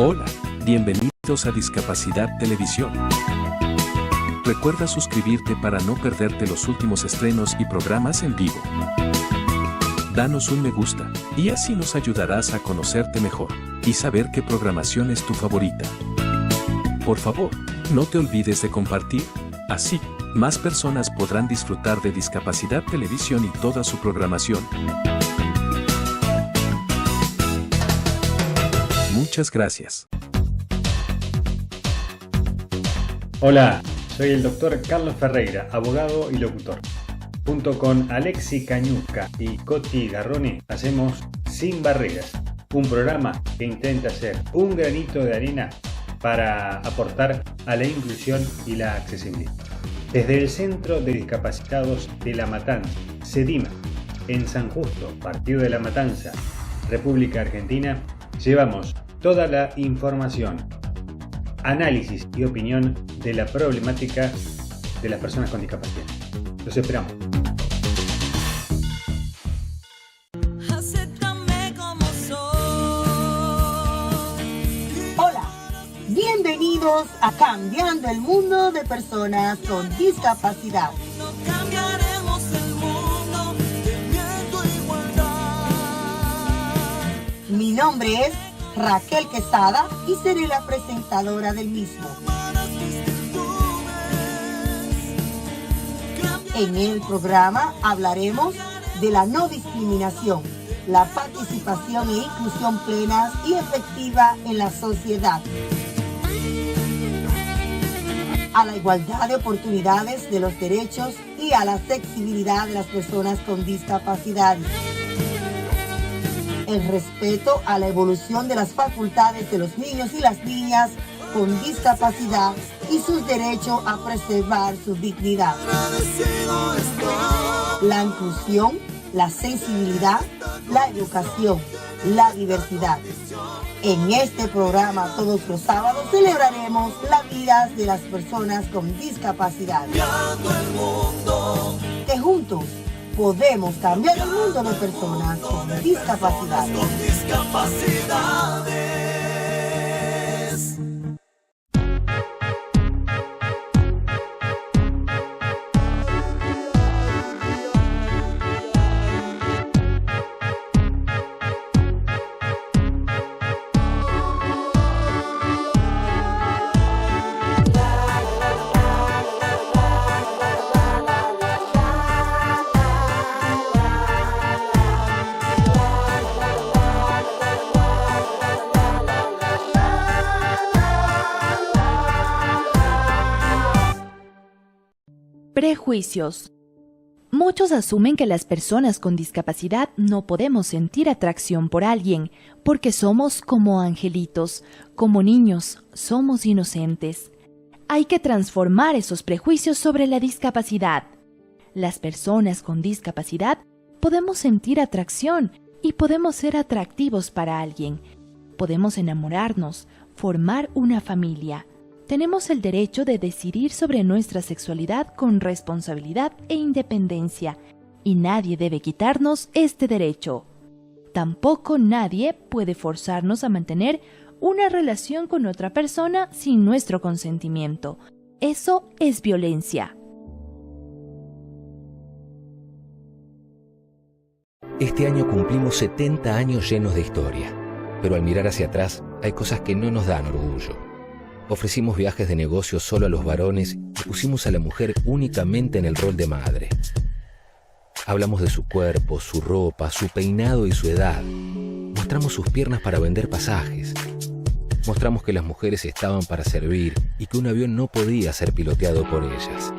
Hola, bienvenidos a Discapacidad Televisión. Recuerda suscribirte para no perderte los últimos estrenos y programas en vivo. Danos un me gusta, y así nos ayudarás a conocerte mejor y saber qué programación es tu favorita. Por favor, no te olvides de compartir, así, más personas podrán disfrutar de Discapacidad Televisión y toda su programación. Muchas gracias. Hola, soy el doctor Carlos Ferreira, abogado y locutor. Junto con Alexi Cañuzca y Coti Garrone hacemos Sin Barreras, un programa que intenta ser un granito de arena para aportar a la inclusión y la accesibilidad. Desde el Centro de Discapacitados de La Matanza, CEDIMA, en San Justo, Partido de La Matanza, República Argentina, llevamos toda la información, análisis y opinión de la problemática de las personas con discapacidad. Los esperamos. Hola, bienvenidos a Cambiando el Mundo de Personas con Discapacidad. Cambiaremos el mundo teniendo igualdad. Mi nombre es Raquel Quesada y seré la presentadora del mismo. En el programa hablaremos de la no discriminación, la participación e inclusión plenas y efectiva en la sociedad, a la igualdad de oportunidades de los derechos y a la accesibilidad de las personas con discapacidad, el respeto a la evolución de las facultades de los niños y las niñas con discapacidad y sus derechos a preservar su dignidad, la inclusión, la sensibilidad, la educación, la diversidad. En este programa todos los sábados celebraremos la vida de las personas con discapacidad. Que juntos podemos cambiar el mundo de personas con discapacidad. Prejuicios. Muchos asumen que las personas con discapacidad no podemos sentir atracción por alguien, porque somos como angelitos, como niños, somos inocentes. Hay que transformar esos prejuicios sobre la discapacidad. Las personas con discapacidad podemos sentir atracción y podemos ser atractivos para alguien. Podemos enamorarnos, formar una familia. Tenemos el derecho de decidir sobre nuestra sexualidad con responsabilidad e independencia, y nadie debe quitarnos este derecho. Tampoco nadie puede forzarnos a mantener una relación con otra persona sin nuestro consentimiento. Eso es violencia. Este año cumplimos 70 años llenos de historia, pero al mirar hacia atrás hay cosas que no nos dan orgullo. Ofrecimos viajes de negocios solo a los varones y pusimos a la mujer únicamente en el rol de madre. Hablamos de su cuerpo, su ropa, su peinado y su edad. Mostramos sus piernas para vender pasajes. Mostramos que las mujeres estaban para servir y que un avión no podía ser piloteado por ellas.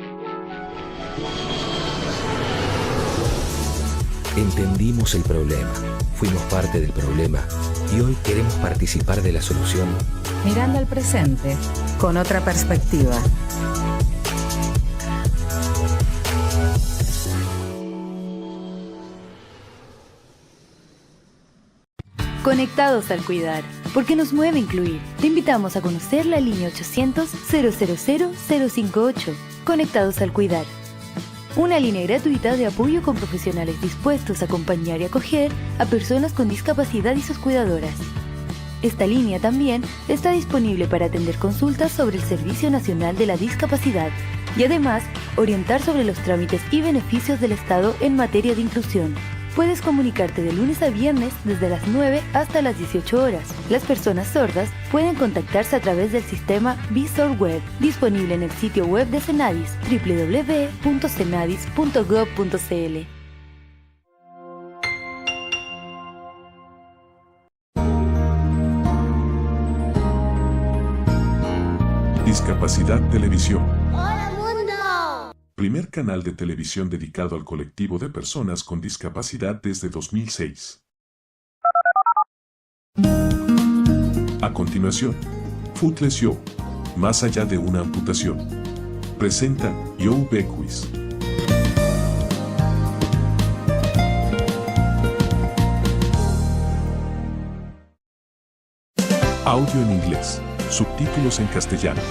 Entendimos el problema, fuimos parte del problema y hoy queremos participar de la solución. Mirando al presente con otra perspectiva. Conectados al cuidar, porque nos mueve incluir. Te invitamos a conocer la línea 800-000-058. Conectados al cuidar. Una línea gratuita de apoyo con profesionales dispuestos a acompañar y acoger a personas con discapacidad y sus cuidadoras. Esta línea también está disponible para atender consultas sobre el Servicio Nacional de la Discapacidad y además orientar sobre los trámites y beneficios del Estado en materia de inclusión. Puedes comunicarte de lunes a viernes desde las 9 hasta las 18 horas. Las personas sordas pueden contactarse a través del sistema Visor Web, disponible en el sitio web de Senadis, www.senadis.gov.cl. Discapacidad Televisión. ¡Hola mundo! Primer canal de televisión dedicado al colectivo de personas con discapacidad desde 2006. A continuación, Footless Yo, más allá de una amputación. Presenta BECKWITH. Audio en inglés, subtítulos en castellano.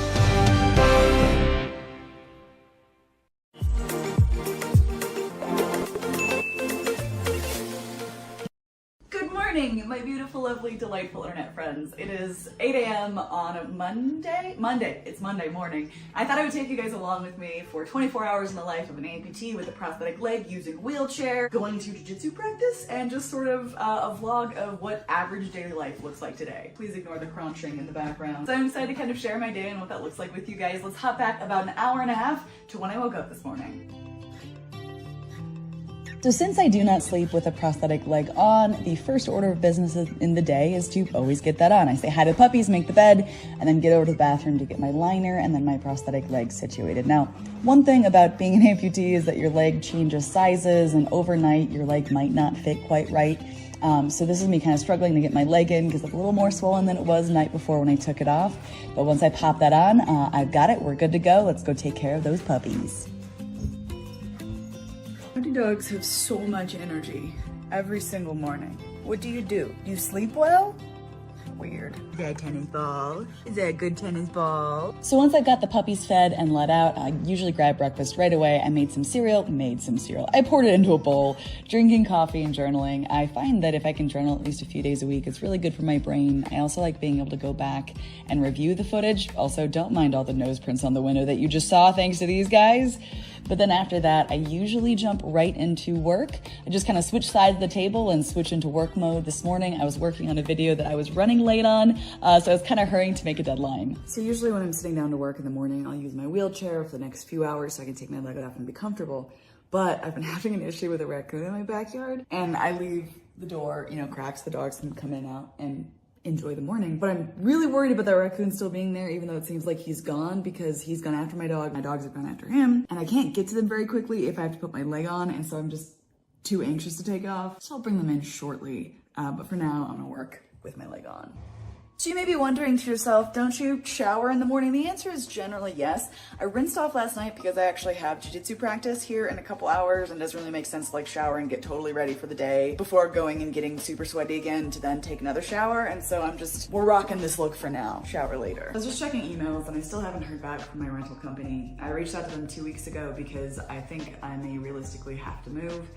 My beautiful, lovely, delightful internet friends. It is 8 a.m. on a Monday. It's Monday morning. I thought I would take you guys along with me for 24 hours in the life of an amputee with a prosthetic leg, using a wheelchair, going to jiu-jitsu practice, and just sort of a vlog of what average daily life looks like today. Please ignore the crunching in the background. So I'm excited to kind of share my day and what that looks like with you guys. Let's hop back about an hour and a half to when I woke up this morning. So since I do not sleep with a prosthetic leg on, the first order of business in the day is to always get that on. I say hi to the puppies, make the bed, and then get over to the bathroom to get my liner and then my prosthetic leg situated. Now, one thing about being an amputee is that your leg changes sizes, and overnight your leg might not fit quite right. So this is me kind of struggling to get my leg in because it's a little more swollen than it was the night before when I took it off. But once I pop that on, I've got it. We're good to go. Let's go take care of those puppies. Puppy dogs have so much energy every single morning. What do? Do you sleep well? Weird. Is that a tennis ball? Is that a good tennis ball? So once I got the puppies fed and let out, I usually grab breakfast right away. I made some cereal. I poured it into a bowl, drinking coffee and journaling. I find that if I can journal at least a few days a week, it's really good for my brain. I also like being able to go back and review the footage. Also, don't mind all the nose prints on the window that you just saw thanks to these guys. But then after that, I usually jump right into work. I just kind of switch sides of the table and switch into work mode. This morning, I was working on a video that I was running late on, so I was kind of hurrying to make a deadline. So usually when I'm sitting down to work in the morning, I'll use my wheelchair for the next few hours so I can take my leg off and be comfortable. But I've been having an issue with a raccoon in my backyard, and I leave the door, cracks, the dogs can come in and out and enjoy the morning. But I'm really worried about that raccoon still being there, even though it seems like he's gone, because he's gone after my dog, my dogs have gone after him, and I can't get to them very quickly if I have to put my leg on, and so I'm just too anxious to take off. So I'll bring them in shortly, but for now I'm gonna work with my leg on. So you may be wondering to yourself, don't you shower in the morning? The answer is generally yes. I rinsed off last night because I actually have jiu-jitsu practice here in a couple hours, and it doesn't really make sense to like shower and get totally ready for the day before going and getting super sweaty again to then take another shower. And so we're rocking this look for now, shower later. I was just checking emails and I still haven't heard back from my rental company. I reached out to them 2 weeks ago because I think I may realistically have to move.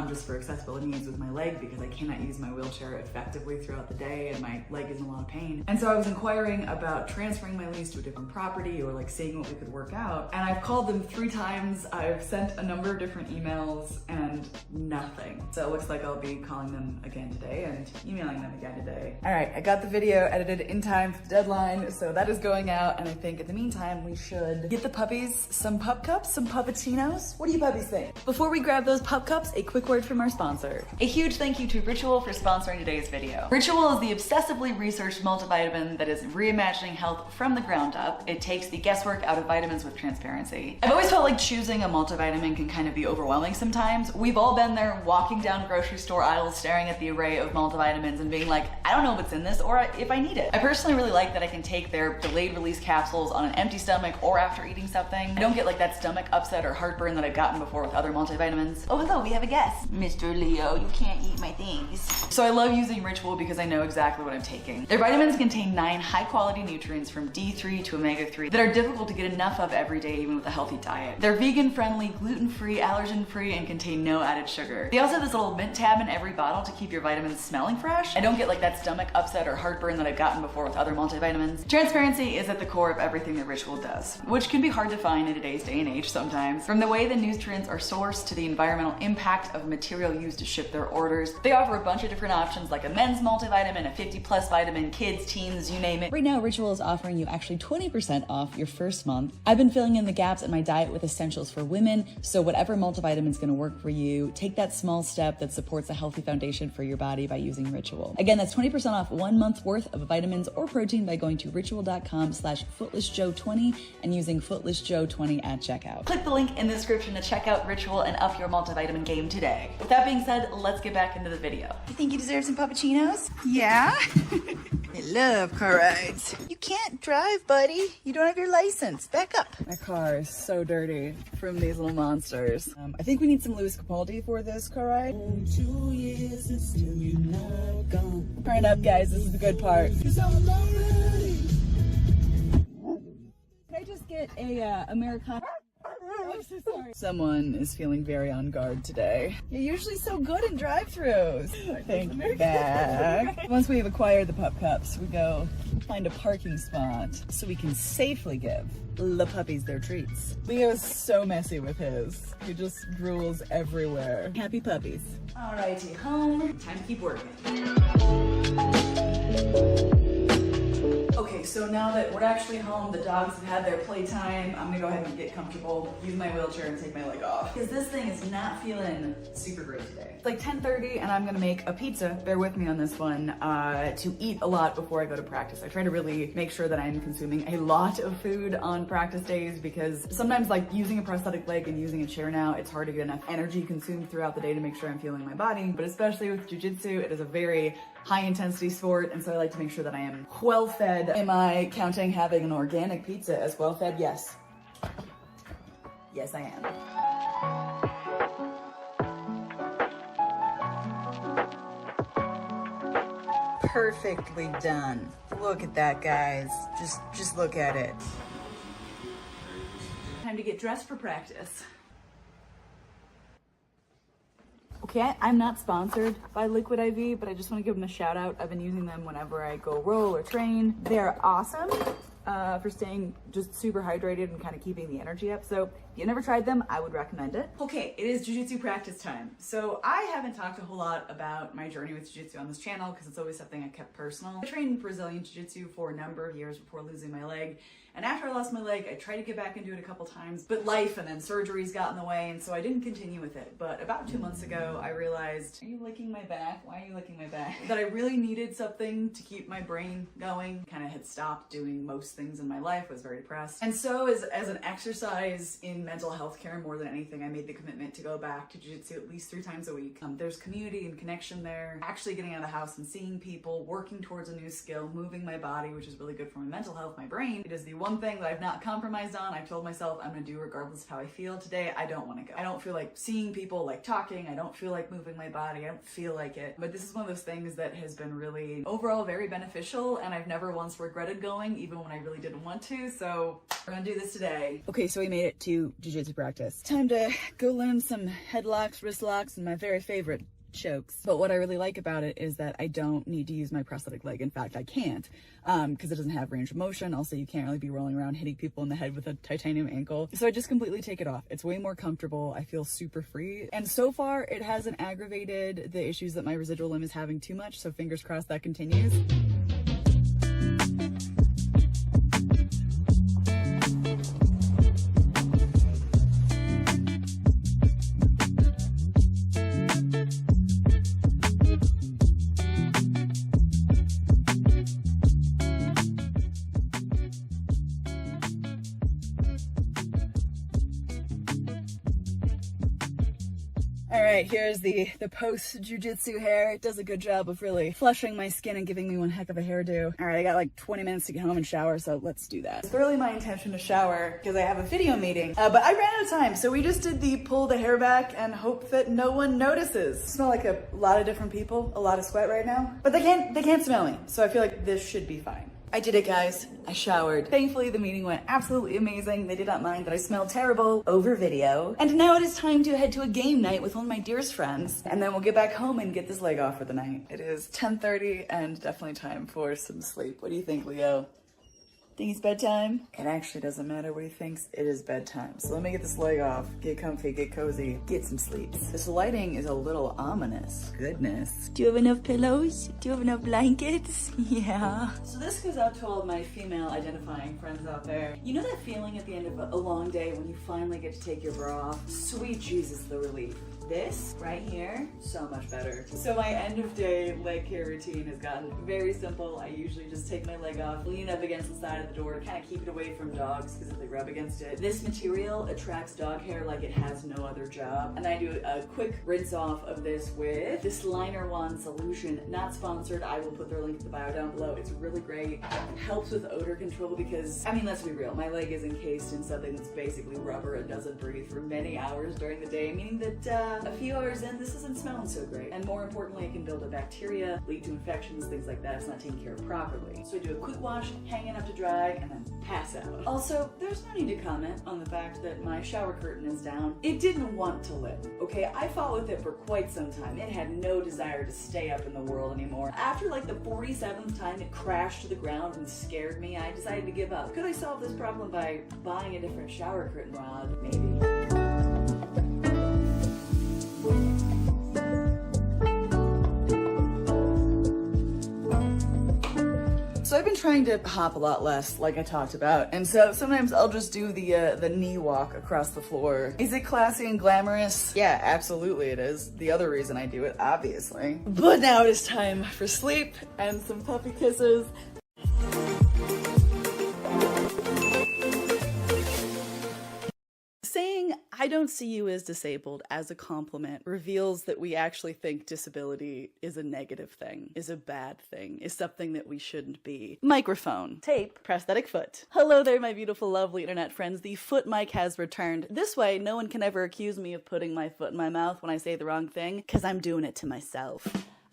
Just for accessibility needs with my leg, because I cannot use my wheelchair effectively throughout the day and my leg is in a lot of pain. And so I was inquiring about transferring my lease to a different property or like seeing what we could work out. And I've called them 3 times. I've sent a number of different emails and nothing. So it looks like I'll be calling them again today and emailing them again today. All right, I got the video edited in time for the deadline, so that is going out. And I think in the meantime, we should get the puppies some pup cups, some puppuccinos. What do you puppies think? Before we grab those pup cups, a quick word from our sponsor. A huge thank you to Ritual for sponsoring today's video. Ritual is the obsessively researched multivitamin that is reimagining health from the ground up. It takes the guesswork out of vitamins with transparency. I've always felt like choosing a multivitamin can kind of be overwhelming sometimes. We've all been there walking down grocery store aisles staring at the array of multivitamins and being like, I don't know what's in this or if I need it. I personally really like that I can take their delayed release capsules on an empty stomach or after eating something. I don't get like that stomach upset or heartburn that I've gotten before with other multivitamins. Oh, hello, we have a guest. Yes, Mr. Leo, you can't eat my things. So I love using Ritual because I know exactly what I'm taking. Their vitamins contain 9 high-quality nutrients from D3 to omega-3 that are difficult to get enough of every day even with a healthy diet. They're vegan-friendly, gluten-free, allergen-free, and contain no added sugar. They also have this little mint tab in every bottle to keep your vitamins smelling fresh. I don't get like that stomach upset or heartburn that I've gotten before with other multivitamins. Transparency is at the core of everything that Ritual does, which can be hard to find in today's day and age sometimes. From the way the nutrients are sourced to the environmental impact of material used to ship their orders, they offer a bunch of different options like a men's multivitamin, a 50+ vitamin, kids, teens, you name it. Right now, Ritual is offering you actually 20% off your first month. I've been filling in the gaps in my diet with essentials for women, so whatever multivitamin is going to work for you, take that small step that supports a healthy foundation for your body by using Ritual. Again, that's 20% off 1 month's worth of vitamins or protein by going to ritual.com/footlessjoe20 and using footlessjoe20 at checkout. Click the link in the description to check out Ritual and up your multivitamin game today. With that being said, let's get back into the video. You think you deserve some puppuccinos? Yeah? I love car rides. You can't drive, buddy. You don't have your license. Back up. My car is so dirty from these little monsters. I think we need some Louis Capaldi for this car ride. 2 years and still you're not gone. Turn up, guys. This is the good part. Can I just get a Americano? I'm so sorry. Someone is feeling very on guard today. You're usually so good in drive-thrus. Thank you, back. Once we have acquired the pup cups, we go find a parking spot so we can safely give the puppies their treats. Leo's so messy with his. He just drools everywhere. Happy puppies. Alrighty, home. Time to keep working. Okay, so now that we're actually home, the dogs have had their playtime, I'm gonna go ahead and get comfortable, use my wheelchair and take my leg off. Because this thing is not feeling super great today. It's like 10:30 and I'm gonna make a pizza, bear with me on this one, to eat a lot before I go to practice. I try to really make sure that I'm consuming a lot of food on practice days because sometimes like using a prosthetic leg and using a chair now, it's hard to get enough energy consumed throughout the day to make sure I'm fueling my body. But especially with jiu-jitsu, it is a very high intensity sport, and so I like to make sure that I am well fed. Am I counting having an organic pizza as well fed? Yes. Yes, I am. Perfectly done. Look at that, guys. Just look at it. Time to get dressed for practice. Okay, I'm not sponsored by Liquid IV, but I just want to give them a shout out. I've been using them whenever I go roll or train. They're awesome for staying just super hydrated and kind of keeping the energy up. So if you never tried them, I would recommend it. Okay, it is jiu-jitsu practice time. So I haven't talked a whole lot about my journey with jiu-jitsu on this channel because it's always something I kept personal. I trained Brazilian jiu-jitsu for a number of years before losing my leg. And after I lost my leg, I tried to get back into it a couple times, but life and then surgeries got in the way, and so I didn't continue with it. But about 2 months ago, I realized, are you licking my back? Why are you licking my back? That I really needed something to keep my brain going. Kind of had stopped doing most things in my life, was very depressed. And so as an exercise in mental health care more than anything, I made the commitment to go back to jiu-jitsu at least 3 times a week. There's community and connection there, actually getting out of the house and seeing people, working towards a new skill, moving my body, which is really good for my mental health, my brain. It is the one thing that I've not compromised on. I've told myself I'm gonna do regardless of how I feel. Today, I don't want to go. I don't feel like seeing people, like talking. I don't feel like moving my body. I don't feel like it. But this is one of those things that has been really overall very beneficial, and I've never once regretted going, even when I really didn't want to. So we're gonna do this today. Okay, so we made it to jiu-jitsu practice. Time to go learn some headlocks, wrist locks, and my very favorite, chokes. But what I really like about it is that I don't need to use my prosthetic leg. In fact, I can't because it doesn't have range of motion. Also, you can't really be rolling around hitting people in the head with a titanium ankle. So I just completely take it off. It's way more comfortable. I feel super free. And so far, it hasn't aggravated the issues that my residual limb is having too much. So fingers crossed that continues. right, here's the post-jujitsu hair. It does a good job of really flushing my skin and giving me one heck of a hairdo. All right, I got like 20 minutes to get home and shower, so let's do that. It's really my intention to shower because I have a video meeting, but I ran out of time, so we just did the pull the hair back and hope that no one notices. Smell like a lot of different people, a lot of sweat right now, but they can't smell me, so I feel like this should be fine. I did it, guys. I showered. Thankfully, the meeting went absolutely amazing. They did not mind that I smelled terrible over video. And now it is time to head to a game night with one of my dearest friends. And then we'll get back home and get this leg off for the night. It is 10:30 and definitely time for some sleep. What do you think, Leo? Think it's bedtime? It actually doesn't matter what he thinks, it is bedtime. So let me get this leg off, get comfy, get cozy, get some sleep. This lighting is a little ominous. Goodness. Do you have enough pillows? Do you have enough blankets? Yeah. So this goes out to all my female identifying friends out there. You know that feeling at the end of a long day when you finally get to take your bra off? Sweet Jesus, the relief. This right here, so much better. So my end of day leg care routine has gotten very simple. I usually just take my leg off, lean up against the side of the door to kind of keep it away from dogs because if they rub against it. This material attracts dog hair like it has no other job. And I do a quick rinse off of this with this Liner Wand solution. Not sponsored. I will put their link in the bio down below. It's really great. It helps with odor control because, I mean, let's be real. My leg is encased in something that's basically rubber and doesn't breathe for many hours during the day, meaning that a few hours in, this isn't smelling so great. And more importantly, it can build up bacteria, lead to infections, things like that. It's not taken care of properly. So I do a quick wash, hang it up to dry, and then pass out. Also, there's no need to comment on the fact that my shower curtain is down. It didn't want to live, okay? I fought with it for quite some time. It had no desire to stay up in the world anymore. After like the 47th time it crashed to the ground and scared me, I decided to give up. Could I solve this problem by buying a different shower curtain rod? Maybe. So I've been trying to hop a lot less, like I talked about, and so sometimes I'll just do the knee walk across the floor. Is it classy and glamorous? Yeah, absolutely it is. The other reason I do it, obviously. But now it is time for sleep and some puppy kisses. Saying I don't see you as disabled as a compliment reveals that we actually think disability is a negative thing, is a bad thing, is something that we shouldn't be. Microphone, tape, prosthetic foot. Hello there, my beautiful, lovely internet friends. The foot mic has returned. This way, no one can ever accuse me of putting my foot in my mouth when I say the wrong thing, because I'm doing it to myself.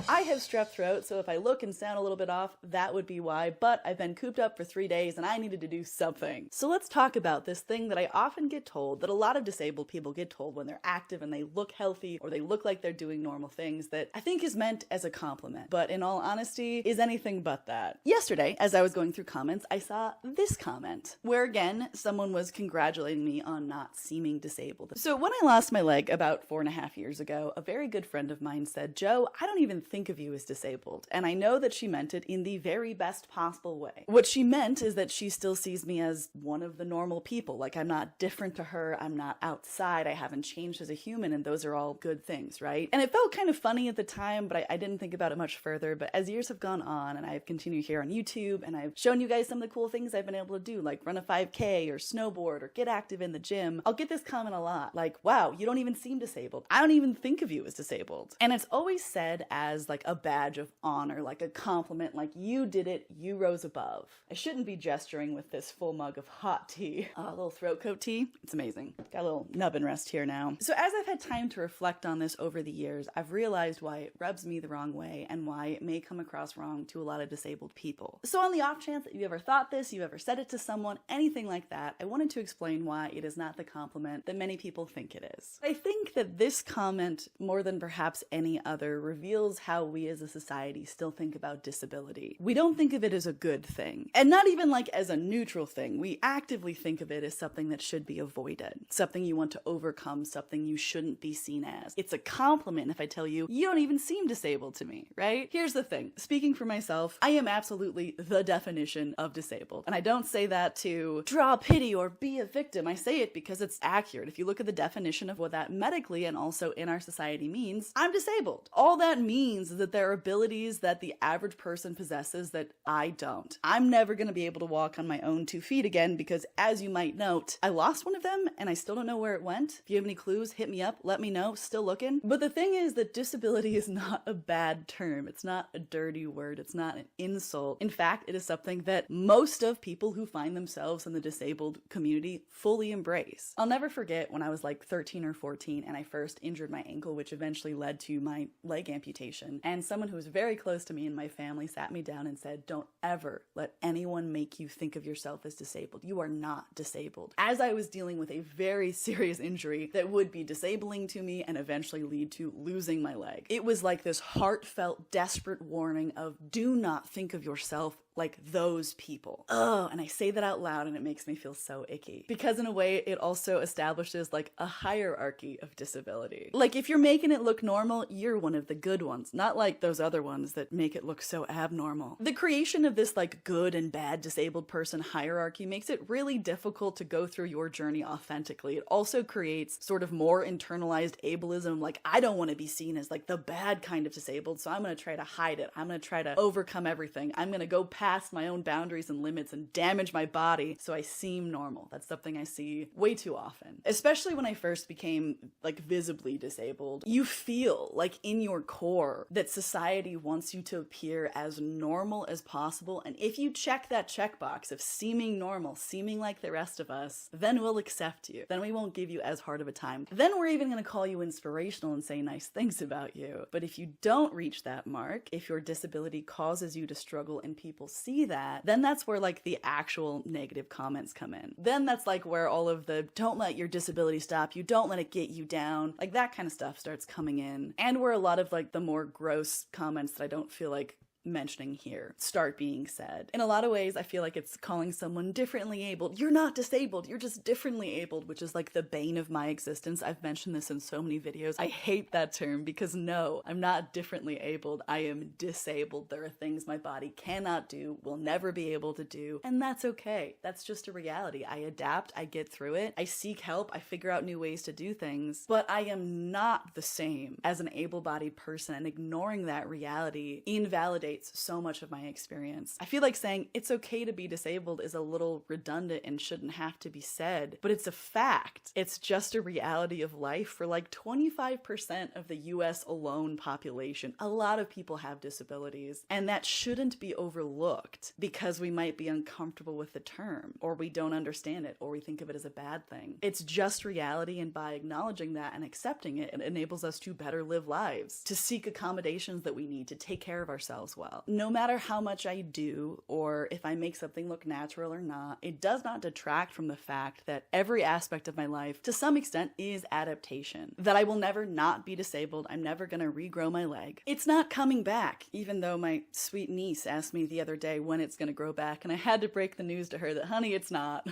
I have strep throat, so if I look and sound a little bit off, that would be why, but I've been cooped up for 3 days and I needed to do something. So let's talk about this thing that I often get told, that a lot of disabled people get told when they're active and they look healthy or they look like they're doing normal things, that I think is meant as a compliment, but in all honesty, is anything but that. Yesterday, as I was going through comments, I saw this comment, where again, someone was congratulating me on not seeming disabled. So when I lost my leg about 4.5 years ago, a very good friend of mine said, "Joe, I don't even think of you as disabled." And I know that she meant it in the very best possible way. What she meant is that she still sees me as one of the normal people. Like, I'm not different to her, I'm not outside, I haven't changed as a human, and those are all good things, right? And it felt kind of funny at the time, but I didn't think about it much further. But as years have gone on, and I've continued here on YouTube, and I've shown you guys some of the cool things I've been able to do, like run a 5K, or snowboard, or get active in the gym, I'll get this comment a lot, like, "Wow, you don't even seem disabled. I don't even think of you as disabled." And it's always said as like a badge of honor, like a compliment, like you did it, you rose above. I shouldn't be gesturing with this full mug of hot tea. A little throat coat tea. It's amazing. Got a little nubbin rest here now. So as I've had time to reflect on this over the years, I've realized why it rubs me the wrong way and why it may come across wrong to a lot of disabled people. So on the off chance that you ever thought this, you ever said it to someone, anything like that, I wanted to explain why it is not the compliment that many people think it is. I think that this comment, more than perhaps any other, reveals how we as a society still think about disability. We don't think of it as a good thing, and not even like as a neutral thing. We actively think of it as something that should be avoided, something you want to overcome, something you shouldn't be seen as. It's a compliment if I tell you, you don't even seem disabled to me, right? Here's the thing, speaking for myself, I am absolutely the definition of disabled, and I don't say that to draw pity or be a victim. I say it because it's accurate. If you look at the definition of what that medically and also in our society means, I'm disabled. All that means means is that there are abilities that the average person possesses that I don't. I'm never going to be able to walk on my own 2 feet again because, as you might note, I lost one of them and I still don't know where it went. If you have any clues, hit me up, let me know, still looking. But the thing is that disability is not a bad term. It's not a dirty word. It's not an insult. In fact, it is something that most of people who find themselves in the disabled community fully embrace. I'll never forget when I was like 13 or 14 and I first injured my ankle, which eventually led to my leg amputation. And someone who was very close to me and my family sat me down and said, don't ever let anyone make you think of yourself as disabled. You are not disabled. As I was dealing with a very serious injury that would be disabling to me and eventually lead to losing my leg, it was like this heartfelt, desperate warning of do not think of yourself like those people. Oh, and I say that out loud and it makes me feel so icky. Because in a way, it also establishes like a hierarchy of disability. Like if you're making it look normal, you're one of the good ones, not like those other ones that make it look so abnormal. The creation of this like good and bad disabled person hierarchy makes it really difficult to go through your journey authentically. It also creates sort of more internalized ableism, like I don't want to be seen as like the bad kind of disabled, so I'm going to try to hide it. I'm going to try to overcome everything. I'm going to go past my own boundaries and limits and damage my body so I seem normal. That's something I see way too often. Especially when I first became like visibly disabled, you feel like in your core that society wants you to appear as normal as possible, and if you check that checkbox of seeming normal, seeming like the rest of us, then we'll accept you. Then we won't give you as hard of a time. Then we're even going to call you inspirational and say nice things about you. But if you don't reach that mark, if your disability causes you to struggle and people see that, then that's where like the actual negative comments come in. Then that's like where all of the don't let your disability stop you, don't let it get you down, like that kind of stuff starts coming in. And where a lot of like the more gross comments that I don't feel like mentioning here start being said. In a lot of ways, I feel like it's calling someone differently abled. You're not disabled, you're just differently abled, which is like the bane of my existence. I've mentioned this in so many videos. I hate that term because no, I'm not differently abled. I am disabled. There are things my body cannot do, will never be able to do, and that's okay. That's just a reality. I adapt, I get through it, I seek help, I figure out new ways to do things, but I am not the same as an able-bodied person, and ignoring that reality invalidates so much of my experience. I feel like saying it's okay to be disabled is a little redundant and shouldn't have to be said, but it's a fact. It's just a reality of life for like 25% of the US alone population. A lot of people have disabilities, and that shouldn't be overlooked because we might be uncomfortable with the term, or we don't understand it, or we think of it as a bad thing. It's just reality, and by acknowledging that and accepting it, it enables us to better live lives, to seek accommodations that we need, to take care of ourselves well. No matter how much I do, or if I make something look natural or not, it does not detract from the fact that every aspect of my life, to some extent, is adaptation. That I will never not be disabled. I'm never gonna regrow my leg. It's not coming back, even though my sweet niece asked me the other day when it's gonna grow back, and I had to break the news to her that, honey, it's not.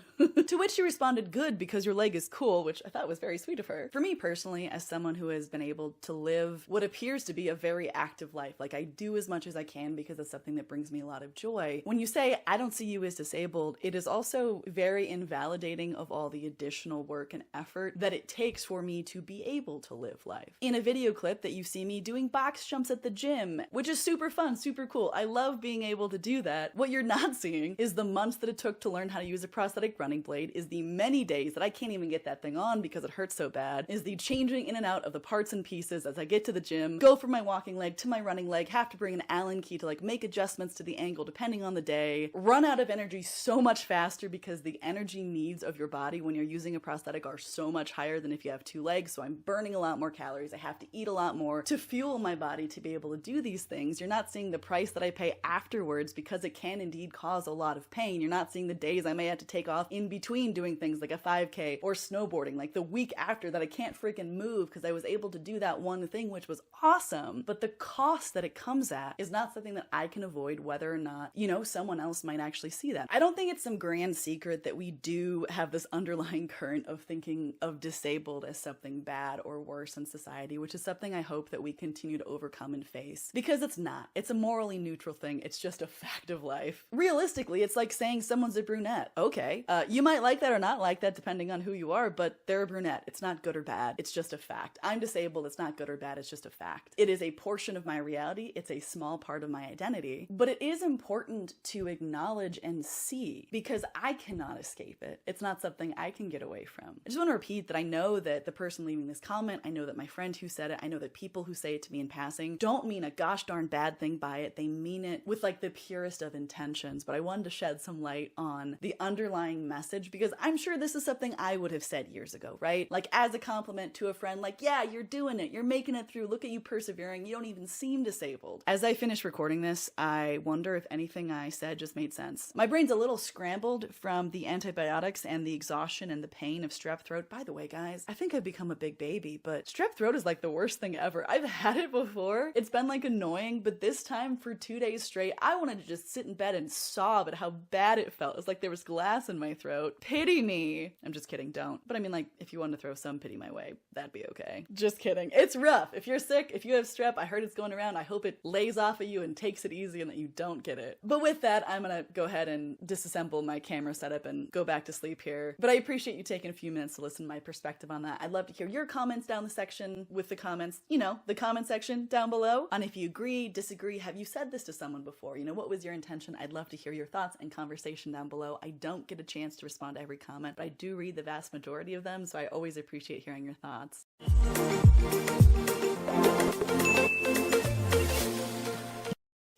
To which she responded, good, because your leg is cool, which I thought was very sweet of her. For me personally, as someone who has been able to live what appears to be a very active life, like I do as much as I can because it's something that brings me a lot of joy. When you say, I don't see you as disabled, it is also very invalidating of all the additional work and effort that it takes for me to be able to live life. In a video clip that you see me doing box jumps at the gym, which is super fun, super cool. I love being able to do that. What you're not seeing is the months that it took to learn how to use a prosthetic running blade, is the many days that I can't even get that thing on because it hurts so bad, is the changing in and out of the parts and pieces as I get to the gym, go from my walking leg to my running leg, have to bring an Allen key to like make adjustments to the angle depending on the day, run out of energy so much faster because the energy needs of your body when you're using a prosthetic are so much higher than if you have two legs, so I'm burning a lot more calories, I have to eat a lot more to fuel my body to be able to do these things. You're not seeing the price that I pay afterwards because it can indeed cause a lot of pain. You're not seeing the days I may have to take off in between doing things like a 5K or snowboarding, like the week after that I can't freaking move because I was able to do that one thing, which was awesome, but the cost that it comes at is not something that I can avoid whether or not, you know, someone else might actually see that. I don't think it's some grand secret that we do have this underlying current of thinking of disabled as something bad or worse in society, which is something I hope that we continue to overcome and face. Because it's not. It's a morally neutral thing. It's just a fact of life. Realistically, it's like saying someone's a brunette. Okay, you might like that or not like that depending on who you are, but they're a brunette. It's not good or bad. It's just a fact. I'm disabled. It's not good or bad. It's just a fact. It is a portion of my reality. It's a small part of my identity, but it is important to acknowledge and see because I cannot escape it. It's not something I can get away from. I just want to repeat that I know that the person leaving this comment, I know that my friend who said it, I know that people who say it to me in passing don't mean a gosh darn bad thing by it. They mean it with like the purest of intentions, but I wanted to shed some light on the underlying message because I'm sure this is something I would have said years ago, right? Like as a compliment to a friend, like, yeah, you're doing it. You're making it through. Look at you persevering. You don't even seem disabled. As I finish recording this, I wonder if anything I said just made sense. My brain's a little scrambled from the antibiotics and the exhaustion and the pain of strep throat. By the way, guys, I think I've become a big baby, but strep throat is like the worst thing ever. I've had it before. It's been like annoying, but this time for 2 days straight, I wanted to just sit in bed and sob at how bad it felt. It was like there was glass in my throat. Pity me. I'm just kidding, don't. But I mean, like, if you want to throw some pity my way, that'd be okay. Just kidding. It's rough. If you're sick, if you have strep, I heard it's going around. I hope it lays off of you and takes it easy and that you don't get it. But with that, I'm gonna go ahead and disassemble my camera setup and go back to sleep here. But I appreciate you taking a few minutes to listen to my perspective on that. I'd love to hear your comments down the section with the comments, you know, the comment section down below on if you agree, disagree, have you said this to someone before? You know, what was your intention? I'd love to hear your thoughts and conversation down below. I don't get a chance to respond to every comment, but I do read the vast majority of them, so I always appreciate hearing your thoughts.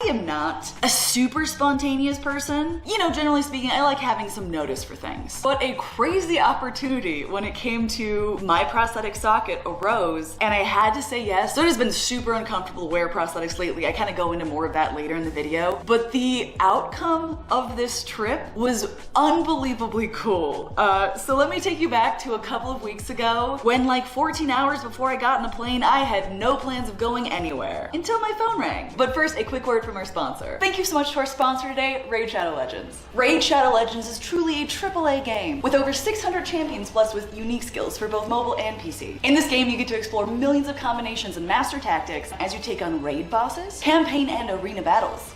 I am not a super spontaneous person. You know, generally speaking, I like having some notice for things. But a crazy opportunity when it came to my prosthetic socket arose, and I had to say yes. So it has been super uncomfortable to wear prosthetics lately. I kind of go into more of that later in the video. But the outcome of this trip was unbelievably cool. So let me take you back to a couple of weeks ago when like 14 hours before I got on a plane, I had no plans of going anywhere until my phone rang. But first, a quick word from our sponsor. Thank you so much to our sponsor today, Raid Shadow Legends. Raid Shadow Legends is truly a AAA game with over 600 champions plus with unique skills for both mobile and PC. In this game, you get to explore millions of combinations and master tactics as you take on raid bosses, campaign and arena battles.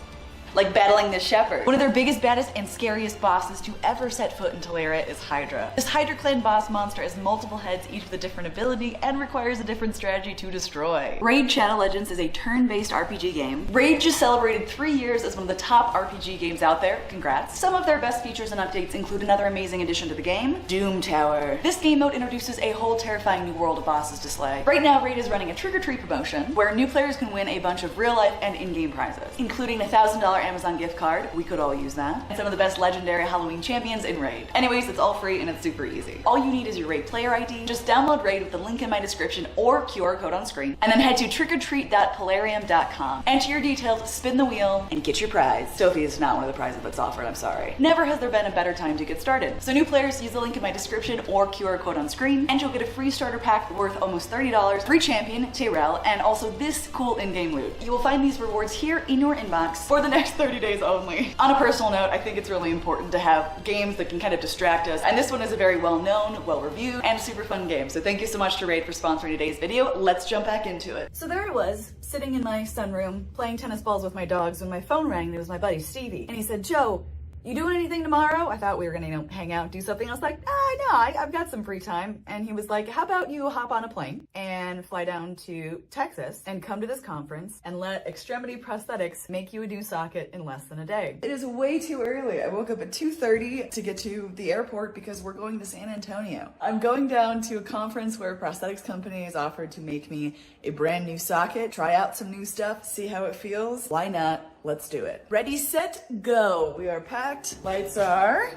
Like battling this shepherd. One of their biggest, baddest, and scariest bosses to ever set foot in Teleria is Hydra. This Hydra clan boss monster has multiple heads, each with a different ability, and requires a different strategy to destroy. Raid Shadow Legends is a turn-based RPG game. Raid just celebrated 3 years as one of the top RPG games out there. Congrats. Some of their best features and updates include another amazing addition to the game, Doom Tower. This game mode introduces a whole terrifying new world of bosses to slay. Right now, Raid is running a trick-or-treat promotion where new players can win a bunch of real-life and in-game prizes, including a $1,000 Amazon gift card. We could all use that. And some of the best legendary Halloween champions in Raid. Anyways, it's all free and it's super easy. All you need is your Raid player ID. Just download Raid with the link in my description or QR code on screen, and then head to trickortreat.polarium.com. Enter your details, spin the wheel, and get your prize. Sophie is not one of the prizes that's offered, I'm sorry. Never has there been a better time to get started. So new players use the link in my description or QR code on screen, and you'll get a free starter pack worth almost $30, free champion, Tyrell, and also this cool in-game loot. You will find these rewards here in your inbox for the next 30 days only. On a personal note, I think it's really important to have games that can kind of distract us, and this one is a very well-known, well-reviewed, and super fun game. So thank you so much to Raid for sponsoring today's video. Let's jump back into it. So there I was, sitting in my sunroom, playing tennis balls with my dogs when my phone rang, and it was my buddy Stevie. And he said, "Joe, you doing anything tomorrow?" I thought we were gonna, you know, hang out, do something. I was like, no, I've got some free time. And he was like, how about you hop on a plane and fly down to Texas and come to this conference and let Extremity Prosthetics make you a new socket in less than a day. It is way too early. I woke up at 2:30 to get to the airport because we're going to San Antonio. I'm going down to a conference where a prosthetics company has offered to make me a brand new socket, try out some new stuff, see how it feels. Why not? Let's do it. Ready, set, go. We are packed. Lights are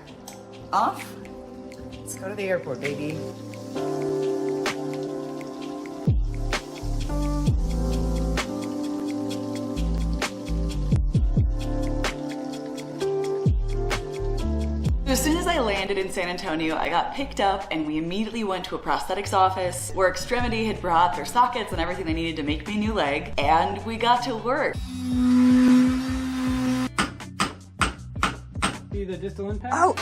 off. Let's go to the airport, baby. As soon as I landed in San Antonio, I got picked up and we immediately went to a prosthetics office where Extremity had brought their sockets and everything they needed to make me a new leg, and we got to work. see the distal impact? Oh!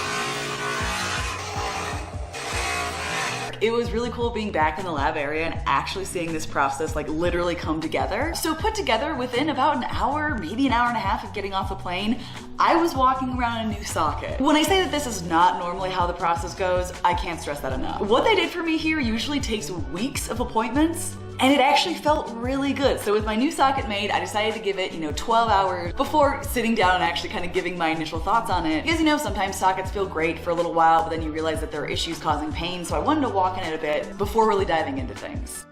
It was really cool being back in the lab area and actually seeing this process like literally come together. So put together within about an hour, maybe an hour and a half of getting off the plane, I was walking around a new socket. When I say that this is not normally how the process goes, I can't stress that enough. What they did for me here usually takes weeks of appointments, and it actually felt really good. So with my new socket made, I decided to give it, 12 hours before sitting down and actually kind of giving my initial thoughts on it. Because sometimes sockets feel great for a little while, but then you realize that there are issues causing pain. So I wanted to walk in it a bit before really diving into things.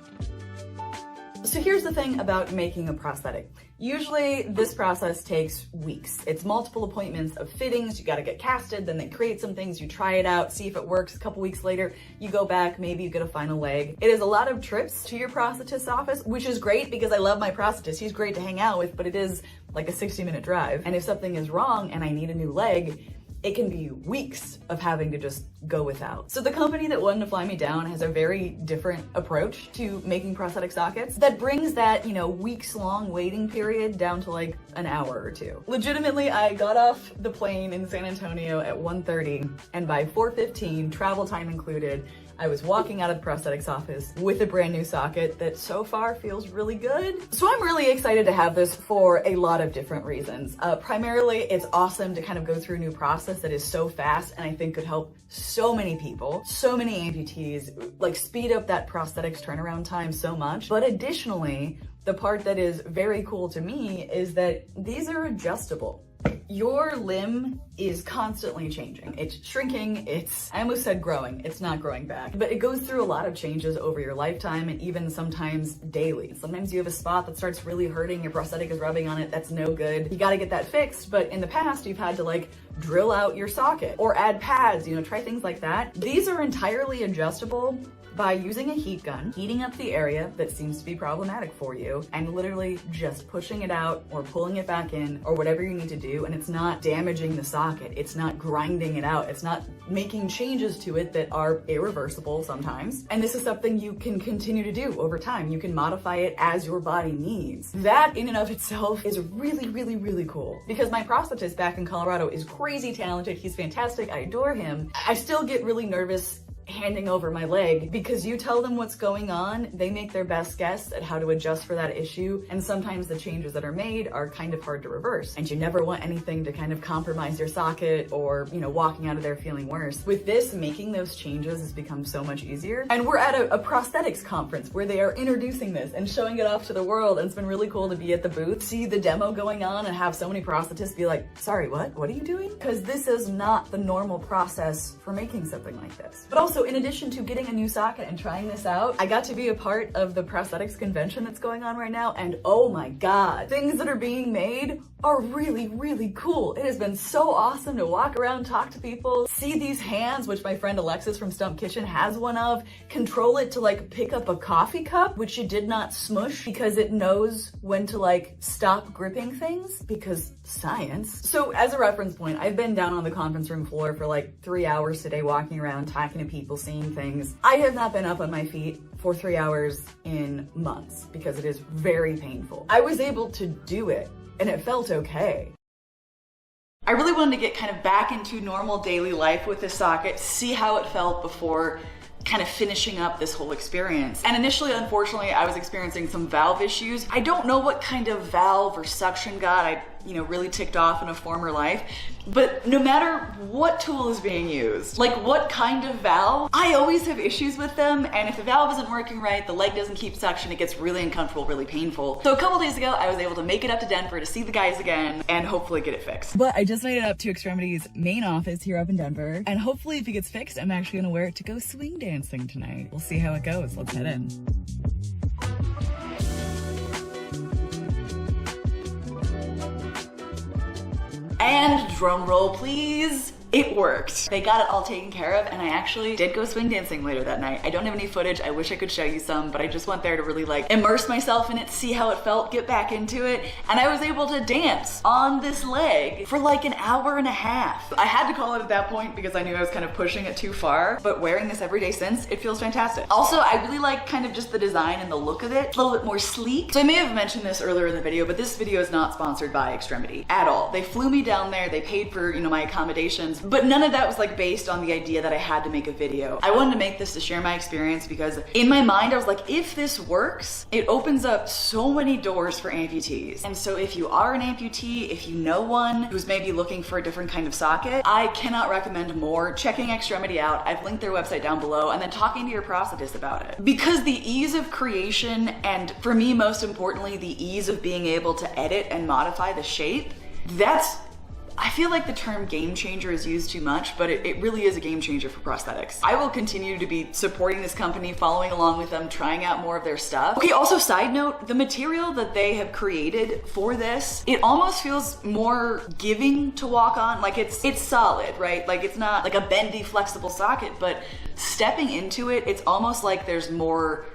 So here's the thing about making a prosthetic. Usually this process takes weeks. It's multiple appointments of fittings, you gotta get casted, then they create some things, you try it out, see if it works. A couple weeks later, you go back, maybe you get a final leg. It is a lot of trips to your prosthetist's office, which is great because I love my prosthetist. He's great to hang out with, but it is like a 60-minute drive. And if something is wrong and I need a new leg, it can be weeks of having to just go without. So the company that wanted to fly me down has a very different approach to making prosthetic sockets that brings that, weeks-long waiting period down to like an hour or two. Legitimately, I got off the plane in San Antonio at 1:30, and by 4:15, travel time included, I was walking out of the prosthetics office with a brand new socket that so far feels really good. So I'm really excited to have this for a lot of different reasons. Primarily, it's awesome to kind of go through a new process that is so fast and I think could help so many people, so many amputees, like speed up that prosthetics turnaround time so much. But additionally, the part that is very cool to me is that these are adjustable. Your limb is constantly changing. It's shrinking, I almost said growing, it's not growing back, but it goes through a lot of changes over your lifetime and even sometimes daily. Sometimes you have a spot that starts really hurting, your prosthetic is rubbing on it, that's no good. You gotta get that fixed, but in the past you've had to like drill out your socket or add pads, try things like that. These are entirely adjustable by using a heat gun, heating up the area that seems to be problematic for you, and literally just pushing it out or pulling it back in or whatever you need to do, and it's not damaging the socket, it's not grinding it out, it's not making changes to it that are irreversible sometimes. And this is something you can continue to do over time. You can modify it as your body needs. That in and of itself is really, really, really cool. Because my prosthetist back in Colorado is crazy talented, he's fantastic, I adore him. I still get really nervous handing over my leg because you tell them what's going on, they make their best guess at how to adjust for that issue, and sometimes the changes that are made are kind of hard to reverse, and you never want anything to kind of compromise your socket or, walking out of there feeling worse. With this, making those changes has become so much easier, and we're at a prosthetics conference where they are introducing this and showing it off to the world, and it's been really cool to be at the booth, see the demo going on, and have so many prosthetists be like, sorry, what are you doing? Because this is not the normal process for making something like this. But also, in addition to getting a new socket and trying this out, I got to be a part of the prosthetics convention that's going on right now, and oh my god, things that are being made are really, really cool. It has been so awesome to walk around, talk to people, see these hands, which my friend Alexis from Stump Kitchen has one of, control it to like pick up a coffee cup, which you did not smush because it knows when to like stop gripping things, because science. So as a reference point, I've been down on the conference room floor for like 3 hours today, walking around, talking to people, seeing things. I have not been up on my feet for 3 hours in months because it is very painful. I was able to do it and it felt okay. I really wanted to get kind of back into normal daily life with this socket, see how it felt before kind of finishing up this whole experience. And initially, unfortunately, I was experiencing some valve issues. I don't know what kind of valve or suction got I really ticked off in a former life, but no matter what tool is being used, like what kind of valve, I always have issues with them, and if the valve isn't working right, the leg doesn't keep suction, it gets really uncomfortable, really painful. So a couple days ago, I was able to make it up to Denver to see the guys again and hopefully get it fixed. But I just made it up to Extremity's main office here up in Denver, and hopefully if it gets fixed, I'm actually gonna wear it to go swing dancing tonight. We'll see how it goes. Let's head in. And drum roll, please. it worked. They got it all taken care of, and I actually did go swing dancing later that night. I don't have any footage. I wish I could show you some, but I just went there to really like immerse myself in it, see how it felt, get back into it, and I was able to dance on this leg for like an hour and a half. I had to call it at that point because I knew I was kind of pushing it too far, but wearing this every day since, it feels fantastic. Also, I really like kind of just the design and the look of it. It's a little bit more sleek. So I may have mentioned this earlier in the video, but this video is not sponsored by Extremity at all. They flew me down there, they paid for, you know, my accommodations, but none of that was like based on the idea that I had to make a video. I wanted to make this to share my experience because in my mind I was like, if this works, it opens up so many doors for amputees. And so if you are an amputee, if you know one who's maybe looking for a different kind of socket, I cannot recommend more checking Extremity out. I've linked their website down below, and then talking to your prosthetist about it. Because the ease of creation, and for me most importantly, the ease of being able to edit and modify the shape, I feel like the term game changer is used too much, but it really is a game changer for prosthetics. I will continue to be supporting this company, following along with them, trying out more of their stuff. Okay, also side note, the material that they have created for this, it almost feels more giving to walk on. Like it's solid, right? Like it's not like a bendy, flexible socket, but stepping into it, it's almost like there's more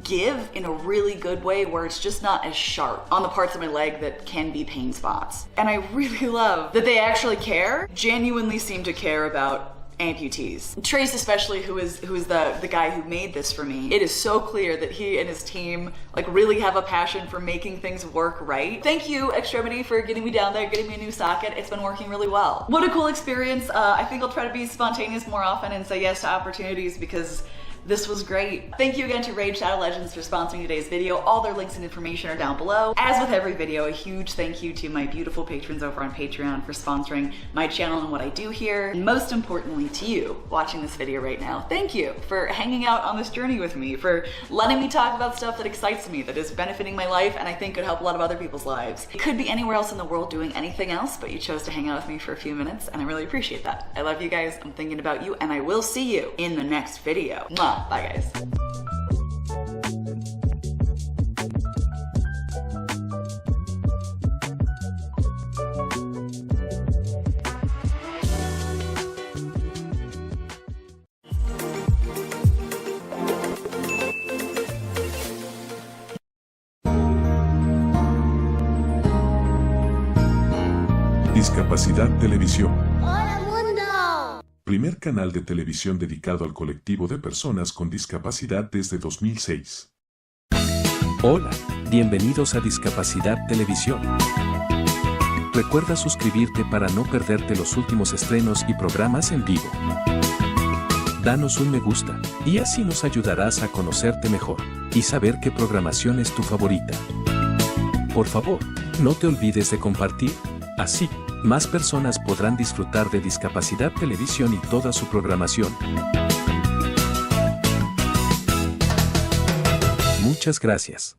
give in a really good way where it's just not as sharp on the parts of my leg that can be pain spots. And I really love that they actually care, genuinely seem to care about amputees. Trace especially, who is the guy who made this for me, it is so clear that he and his team like really have a passion for making things work right. Thank you, Extremity, for getting me down there, getting me a new socket. It's been working really well. What a cool experience. I think I'll try to be spontaneous more often and say yes to opportunities because this was great. Thank you again to Raid Shadow Legends for sponsoring today's video. All their links and information are down below. As with every video, a huge thank you to my beautiful patrons over on Patreon for sponsoring my channel and what I do here. And most importantly to you watching this video right now, thank you for hanging out on this journey with me, for letting me talk about stuff that excites me, that is benefiting my life, and I think could help a lot of other people's lives. It could be anywhere else in the world doing anything else, but you chose to hang out with me for a few minutes, and I really appreciate that. I love you guys, I'm thinking about you, and I will see you in the next video. Mwah. Bye guys. Discapacidad Televisión. Primer canal de televisión dedicado al colectivo de personas con discapacidad desde 2006. Hola, bienvenidos a Discapacidad Televisión. Recuerda suscribirte para no perderte los últimos estrenos y programas en vivo. Danos un me gusta, y así nos ayudarás a conocerte mejor, y saber qué programación es tu favorita. Por favor, no te olvides de compartir, así más personas podrán disfrutar de Discapacidad Televisión y toda su programación. Muchas gracias.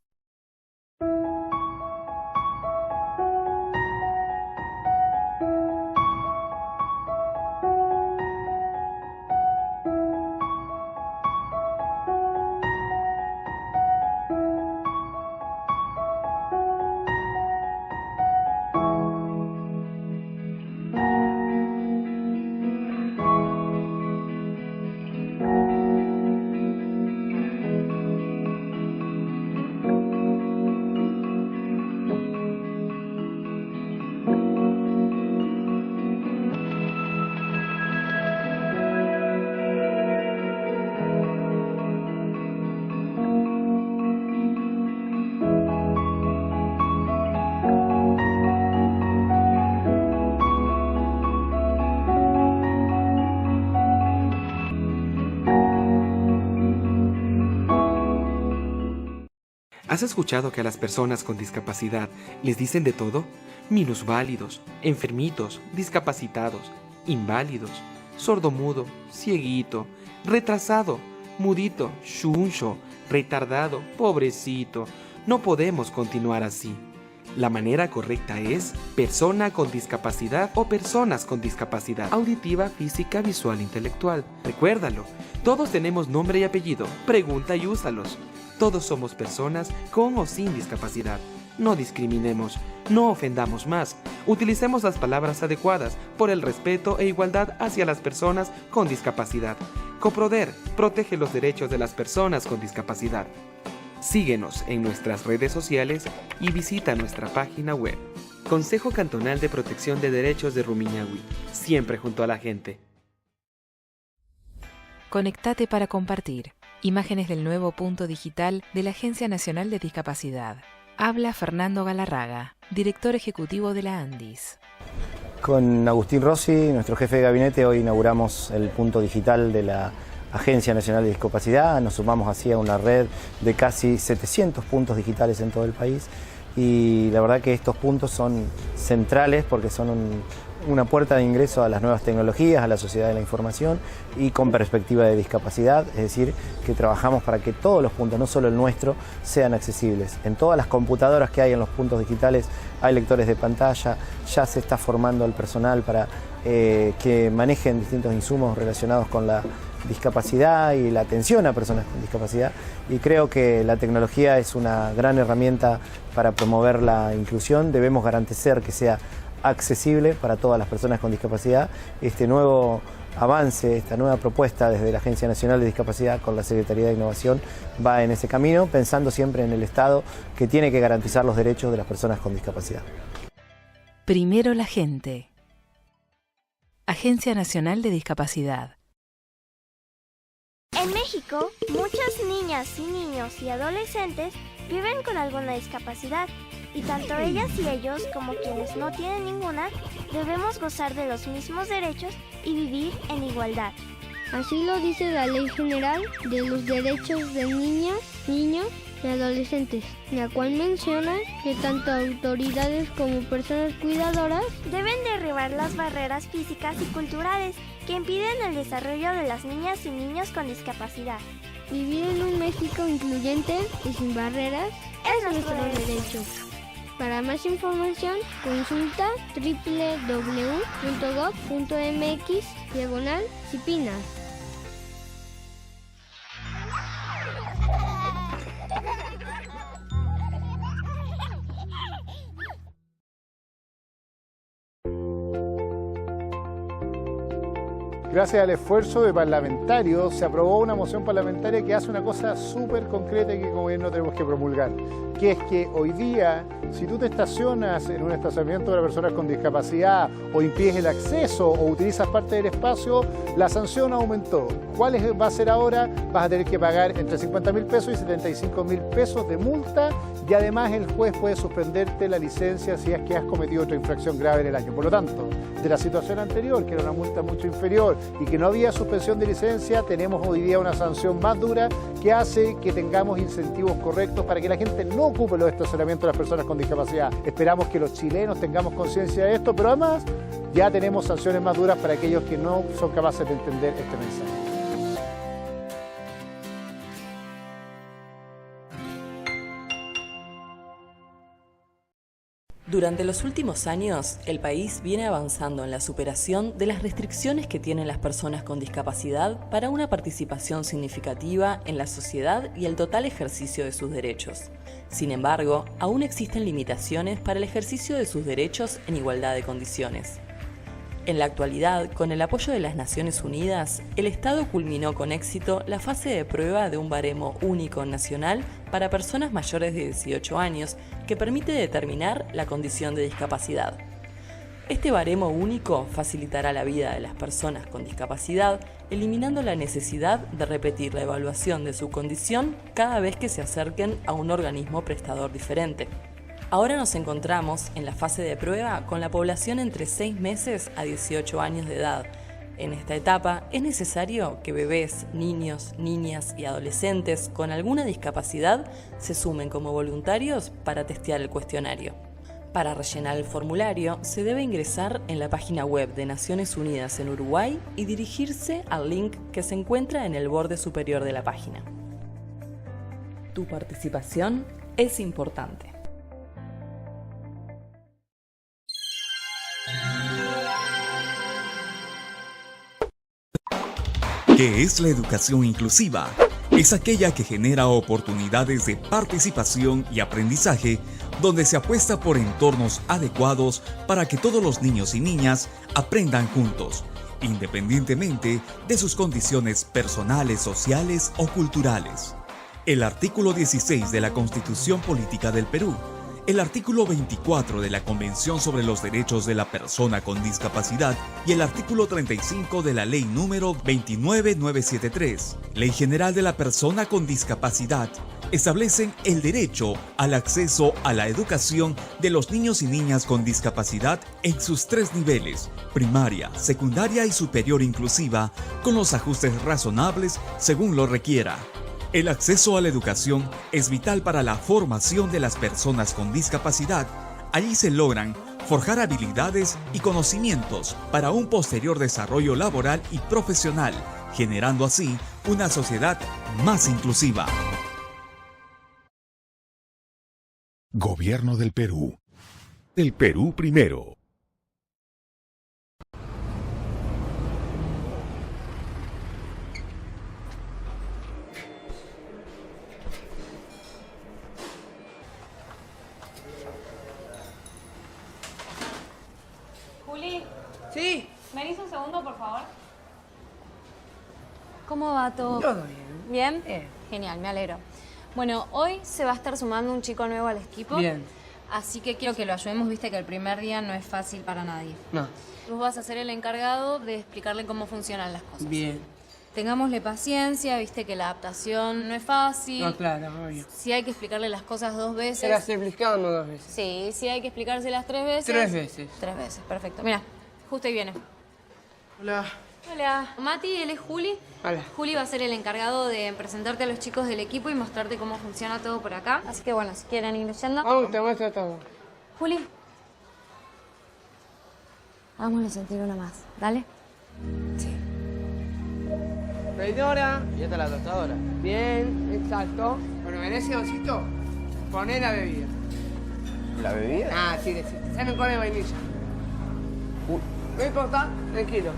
¿Has escuchado que a las personas con discapacidad les dicen de todo? Minusválidos, enfermitos, discapacitados, inválidos, sordomudo, cieguito, retrasado, mudito, chuncho, retardado, pobrecito. No podemos continuar así. La manera correcta es persona con discapacidad o personas con discapacidad auditiva, física, visual, intelectual. Recuérdalo, todos tenemos nombre y apellido. Pregunta y úsalos. Todos somos personas con o sin discapacidad. No discriminemos, no ofendamos más. Utilicemos las palabras adecuadas por el respeto e igualdad hacia las personas con discapacidad. Coproder protege los derechos de las personas con discapacidad. Síguenos en nuestras redes sociales y visita nuestra página web. Consejo Cantonal de Protección de Derechos de Rumiñahui, siempre junto a la gente. Conectate para compartir. Imágenes del nuevo punto digital de la Agencia Nacional de Discapacidad. Habla Fernando Galarraga, director ejecutivo de la ANDIS. Con Agustín Rossi, nuestro jefe de gabinete, hoy inauguramos el punto digital de la Agencia Nacional de Discapacidad. Nos sumamos así a una red de casi 700 puntos digitales en todo el país y la verdad que estos puntos son centrales porque son una puerta de ingreso a las nuevas tecnologías, a la sociedad de la información y con perspectiva de discapacidad, es decir, que trabajamos para que todos los puntos, no solo el nuestro, sean accesibles. En todas las computadoras que hay en los puntos digitales hay lectores de pantalla, ya se está formando el personal para que manejen distintos insumos relacionados con la discapacidad y la atención a personas con discapacidad, y creo que la tecnología es una gran herramienta para promover la inclusión. Debemos garantizar que sea accesible para todas las personas con discapacidad. Este nuevo avance, esta nueva propuesta desde la Agencia Nacional de Discapacidad con la Secretaría de Innovación va en ese camino, pensando siempre en el Estado que tiene que garantizar los derechos de las personas con discapacidad. Primero la gente. Agencia Nacional de Discapacidad. En México, muchas niñas y niños y adolescentes viven con alguna discapacidad y tanto ellas y ellos como quienes no tienen ninguna debemos gozar de los mismos derechos y vivir en igualdad. Así lo dice la Ley General de los Derechos de Niñas, Niños y Adolescentes, la cual menciona que tanto autoridades como personas cuidadoras deben derribar las barreras físicas y culturales que impiden el desarrollo de las niñas y niños con discapacidad. Vivir en un México incluyente y sin barreras es nuestro derecho. Para más información, consulta www.gov.mx/CIPINAS. Gracias al esfuerzo de parlamentarios se aprobó una moción parlamentaria que hace una cosa súper concreta y que como gobierno tenemos que promulgar, que es que hoy día, si tú te estacionas en un estacionamiento para personas con discapacidad o impides el acceso o utilizas parte del espacio, la sanción aumentó. ¿Cuál va a ser ahora? Vas a tener que pagar entre 50.000 pesos y 75.000 pesos de multa y además el juez puede suspenderte la licencia si es que has cometido otra infracción grave en el año. Por lo tanto, de la situación anterior, que era una multa mucho inferior y que no había suspensión de licencia, tenemos hoy día una sanción más dura que hace que tengamos incentivos correctos para que la gente no ocupe los estacionamientos de las personas con discapacidad. Esperamos que los chilenos tengamos conciencia de esto, pero además ya tenemos sanciones más duras para aquellos que no son capaces de entender este mensaje. Durante los últimos años, el país viene avanzando en la superación de las restricciones que tienen las personas con discapacidad para una participación significativa en la sociedad y el total ejercicio de sus derechos. Sin embargo, aún existen limitaciones para el ejercicio de sus derechos en igualdad de condiciones. En la actualidad, con el apoyo de las Naciones Unidas, el Estado culminó con éxito la fase de prueba de un baremo único nacional para personas mayores de 18 años que permite determinar la condición de discapacidad. Este baremo único facilitará la vida de las personas con discapacidad, eliminando la necesidad de repetir la evaluación de su condición cada vez que se acerquen a un organismo prestador diferente. Ahora nos encontramos en la fase de prueba con la población entre 6 meses a 18 años de edad. En esta etapa es necesario que bebés, niños, niñas y adolescentes con alguna discapacidad se sumen como voluntarios para testear el cuestionario. Para rellenar el formulario se debe ingresar en la página web de Naciones Unidas en Uruguay y dirigirse al link que se encuentra en el borde superior de la página. Tu participación es importante. ¿Qué es la educación inclusiva? Es aquella que genera oportunidades de participación y aprendizaje donde se apuesta por entornos adecuados para que todos los niños y niñas aprendan juntos, independientemente de sus condiciones personales, sociales o culturales. El artículo 16 de la Constitución Política del Perú, el artículo 24 de la Convención sobre los Derechos de la Persona con Discapacidad y el artículo 35 de la Ley número 29973, Ley General de la Persona con Discapacidad, establecen el derecho al acceso a la educación de los niños y niñas con discapacidad en sus 3 niveles, primaria, secundaria y superior inclusiva, con los ajustes razonables según lo requiera. El acceso a la educación es vital para la formación de las personas con discapacidad. Allí se logran forjar habilidades y conocimientos para un posterior desarrollo laboral y profesional, generando así una sociedad más inclusiva. Gobierno del Perú. El Perú primero. Juli. Sí. ¿Venís un segundo, por favor? ¿Cómo va todo? Todo bien. ¿Bien? Genial, me alegro. Bueno, hoy se va a estar sumando un chico nuevo al equipo. Bien. Así que quiero que lo ayudemos, viste que el primer día no es fácil para nadie. No. Vos vas a ser el encargado de explicarle cómo funcionan las cosas. Bien. Tengámosle paciencia, viste que la adaptación no es fácil. No, claro, obvio. Si hay que explicarle las cosas 2 veces. Se las explicamos 2 veces. Sí, si hay que explicárselas 3 veces. 3 veces. 3 veces, perfecto. Mira, justo ahí viene. Hola. Hola. Mati, él es Juli. Hola. Juli va a ser el encargado de presentarte a los chicos del equipo y mostrarte cómo funciona todo por acá. Así que bueno, si quieren ir leyendo. Vamos, te muestro todo. Juli. Hagámosle sentir una más, ¿dale? Sí. Freidora. Y esta es la tostadora. Bien, exacto. Bueno, en ese osito, poné la bebida. ¿La bebida? Ah, sí, sí. Saben con de vainilla. No importa, tranquilo.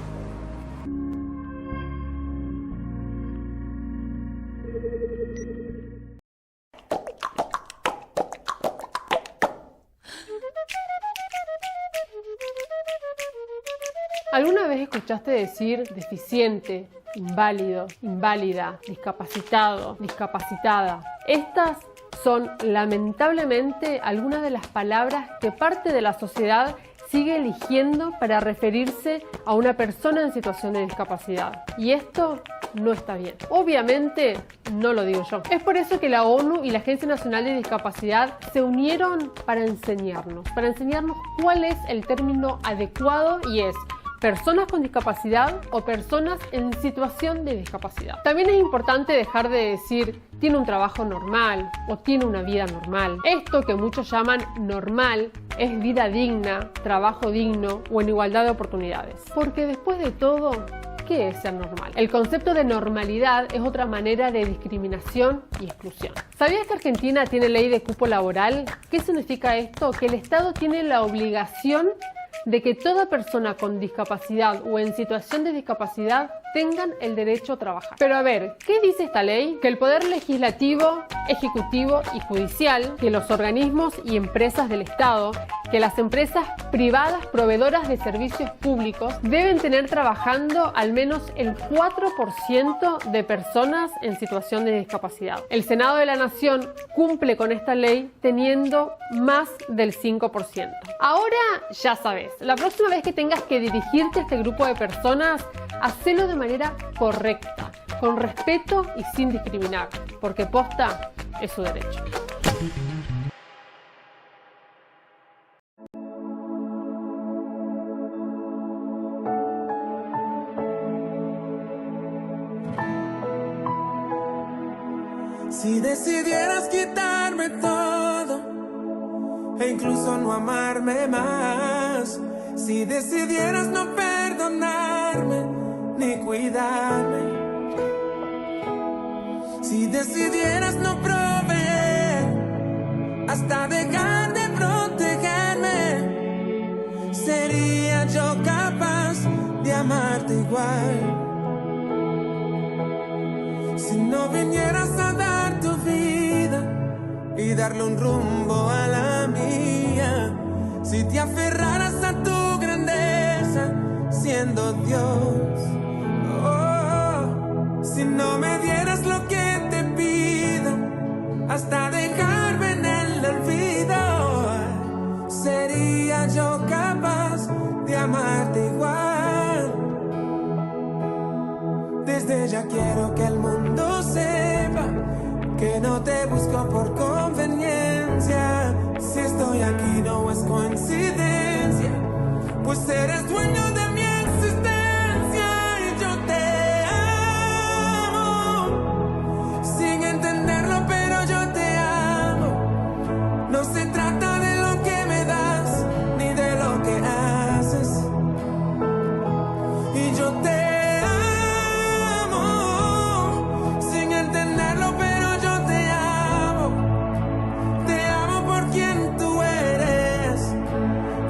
¿Alguna vez escuchaste decir deficiente, inválido, inválida, discapacitado, discapacitada? Estas son lamentablemente algunas de las palabras que parte de la sociedad sigue eligiendo para referirse a una persona en situación de discapacidad. Y esto no está bien. Obviamente no lo digo yo. Es por eso que la ONU y la Agencia Nacional de Discapacidad se unieron para enseñarnos cuál es el término adecuado y es personas con discapacidad o personas en situación de discapacidad. También es importante dejar de decir tiene un trabajo normal o tiene una vida normal. Esto que muchos llaman normal es vida digna, trabajo digno o en igualdad de oportunidades. Porque después de todo, ¿qué es ser normal? El concepto de normalidad es otra manera de discriminación y exclusión. ¿Sabías que Argentina tiene ley de cupo laboral? ¿Qué significa esto? Que el Estado tiene la obligación de que toda persona con discapacidad o en situación de discapacidad tengan el derecho a trabajar. Pero a ver, ¿qué dice esta ley? Que el poder legislativo, ejecutivo y judicial, que los organismos y empresas del Estado, que las empresas privadas proveedoras de servicios públicos deben tener trabajando al menos el 4% de personas en situación de discapacidad. El Senado de la Nación cumple con esta ley teniendo más del 5%. Ahora ya sabes, la próxima vez que tengas que dirigirte a este grupo de personas, hacelo de manera correcta, con respeto y sin discriminar, porque posta es su derecho. Si decidieras quitarme todo e incluso no amarme más, si decidieras no perdonarme ni cuidarme, si decidieras no proveer hasta dejar de protegerme, sería yo capaz de amarte igual. Si no vinieras a dar tu vida y darle un rumbo a la mía, Si te aferraras a tu grandeza, siendo Dios. Oh, si no me dieras lo que te pido, hasta dejarme en el olvido, sería yo capaz de amarte igual. Desde ya quiero que el mundo sepa que no te busco por conveniencia. Si estoy aquí no es coincidencia, pues eres dueño de mi existencia y yo te amo. Sin entenderlo, pero yo te amo. No se trata de lo que me das ni de lo que haces. Y yo te amo. Sin entenderlo, pero yo te amo. Te amo por quien tú eres.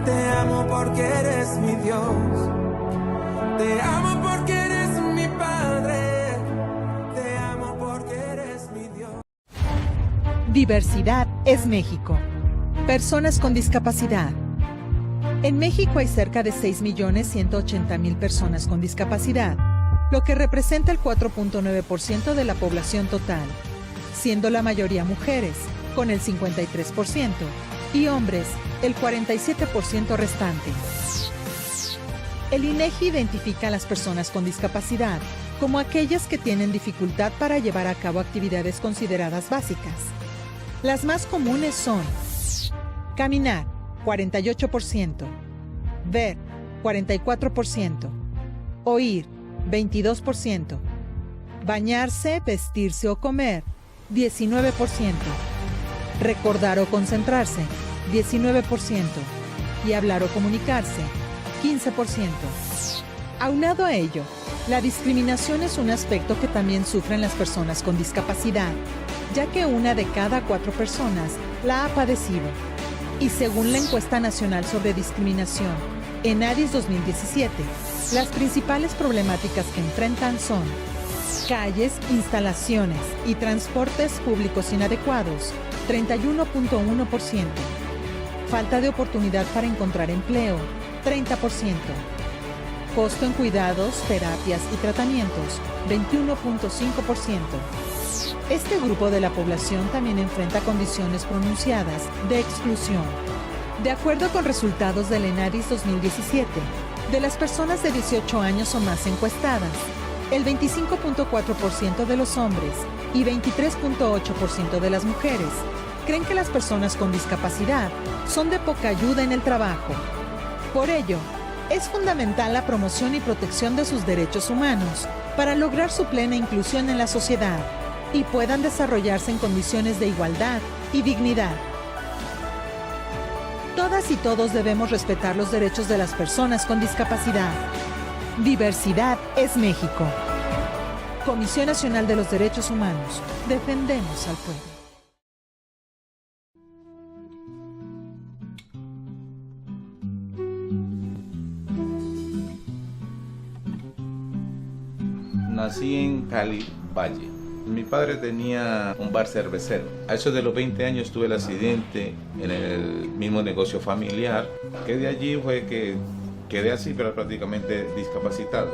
Te amo porque eres mi Dios. Te amo porque eres mi Padre. Te amo porque eres mi Dios. Diversidad es México. Personas con discapacidad. En México hay cerca de 6.180.000 personas con discapacidad, lo que representa el 4.9% de la población total, siendo la mayoría mujeres, con el 53%, y hombres, el 47% restante. El INEGI identifica a las personas con discapacidad como aquellas que tienen dificultad para llevar a cabo actividades consideradas básicas. Las más comunes son caminar, 48%, ver, 44%, oír, 22%, bañarse, vestirse o comer, 19%, recordar o concentrarse, 19%, y hablar o comunicarse, 15%. Aunado a ello, la discriminación es un aspecto que también sufren las personas con discapacidad, ya que 1 de cada 4 personas la ha padecido. Y según la encuesta nacional sobre discriminación, ENADIS 2017, las principales problemáticas que enfrentan son calles, instalaciones y transportes públicos inadecuados, 31.1%, falta de oportunidad para encontrar empleo, 30%, costo en cuidados, terapias y tratamientos, 21.5%. Este grupo de la población también enfrenta condiciones pronunciadas de exclusión. De acuerdo con resultados del ENADIS 2017, de las personas de 18 años o más encuestadas, el 25.4% de los hombres y 23.8% de las mujeres creen que las personas con discapacidad son de poca ayuda en el trabajo. Por ello, es fundamental la promoción y protección de sus derechos humanos para lograr su plena inclusión en la sociedad y puedan desarrollarse en condiciones de igualdad y dignidad. Todas y todos debemos respetar los derechos de las personas con discapacidad. Diversidad es México. Comisión Nacional de los Derechos Humanos. Defendemos al pueblo. Nací en Cali, Valle. Mi padre tenía un bar cervecero. A eso de los 20 años tuve el accidente en el mismo negocio familiar, que de allí fue que quedé así, pero prácticamente discapacitado.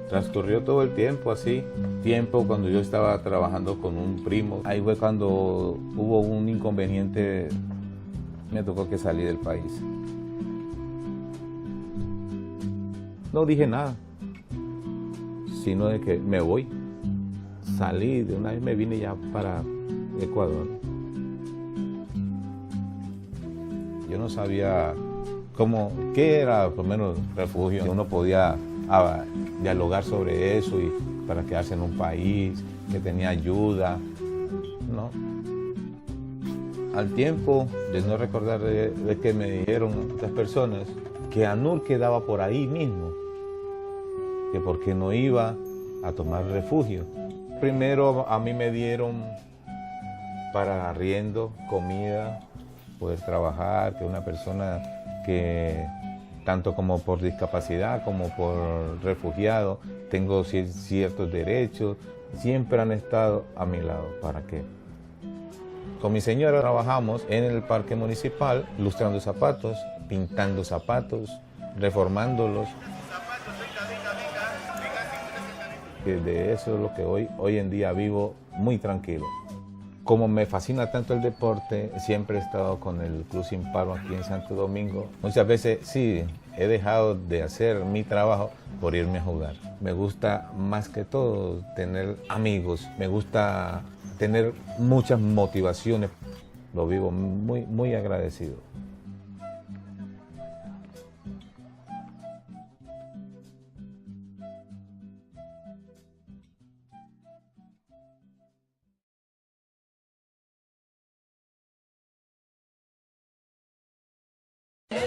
Transcurrió todo el tiempo así, cuando yo estaba trabajando con un primo. Ahí fue cuando hubo un inconveniente, me tocó que salí del país. No dije nada, sino de que me voy. Salí, de una vez me vine ya para Ecuador. Yo no sabía qué era, por lo menos, refugio. Uno podía dialogar sobre eso y para quedarse en un país, que tenía ayuda, ¿no? Al tiempo de no recordar de que me dijeron otras personas que ANUR quedaba por ahí mismo, que porque no iba a tomar refugio. Primero a mí me dieron para arriendo, comida, poder trabajar, que una persona que tanto como por discapacidad como por refugiado tengo ciertos derechos, siempre han estado a mi lado. ¿Para qué? Con mi señora trabajamos en el parque municipal lustrando zapatos pintando zapatos, reformándolos. De eso es lo que hoy en día vivo muy tranquilo. Como me fascina tanto el deporte, siempre he estado con el Club Sin Paro aquí en Santo Domingo. Muchas veces sí, he dejado de hacer mi trabajo por irme a jugar. Me gusta más que todo tener amigos, me gusta tener muchas motivaciones. Lo vivo muy agradecido.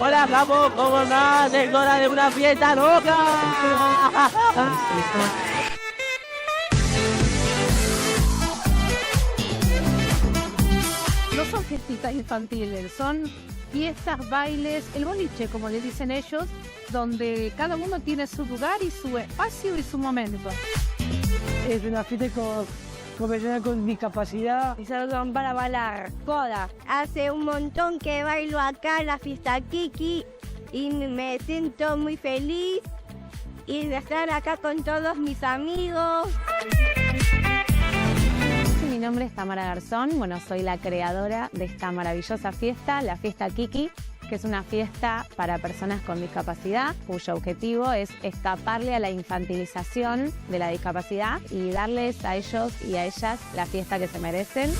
Hola, capo, ¿cómo estás? Es hora de una fiesta loca. No son fiestitas infantiles, son fiestas, bailes, el boliche, como le dicen ellos, donde cada uno tiene su lugar y su espacio y su momento. Es una fiesta con personas con discapacidad. Y solo son para bailar coda. Hace un montón que bailo acá en la fiesta Kiki y me siento muy feliz y de estar acá con todos mis amigos. Mi nombre es Tamara Garzón, soy la creadora de esta maravillosa fiesta, la fiesta Kiki, que es una fiesta para personas con discapacidad, cuyo objetivo es escaparle a la infantilización de la discapacidad y darles a ellos y a ellas la fiesta que se merecen.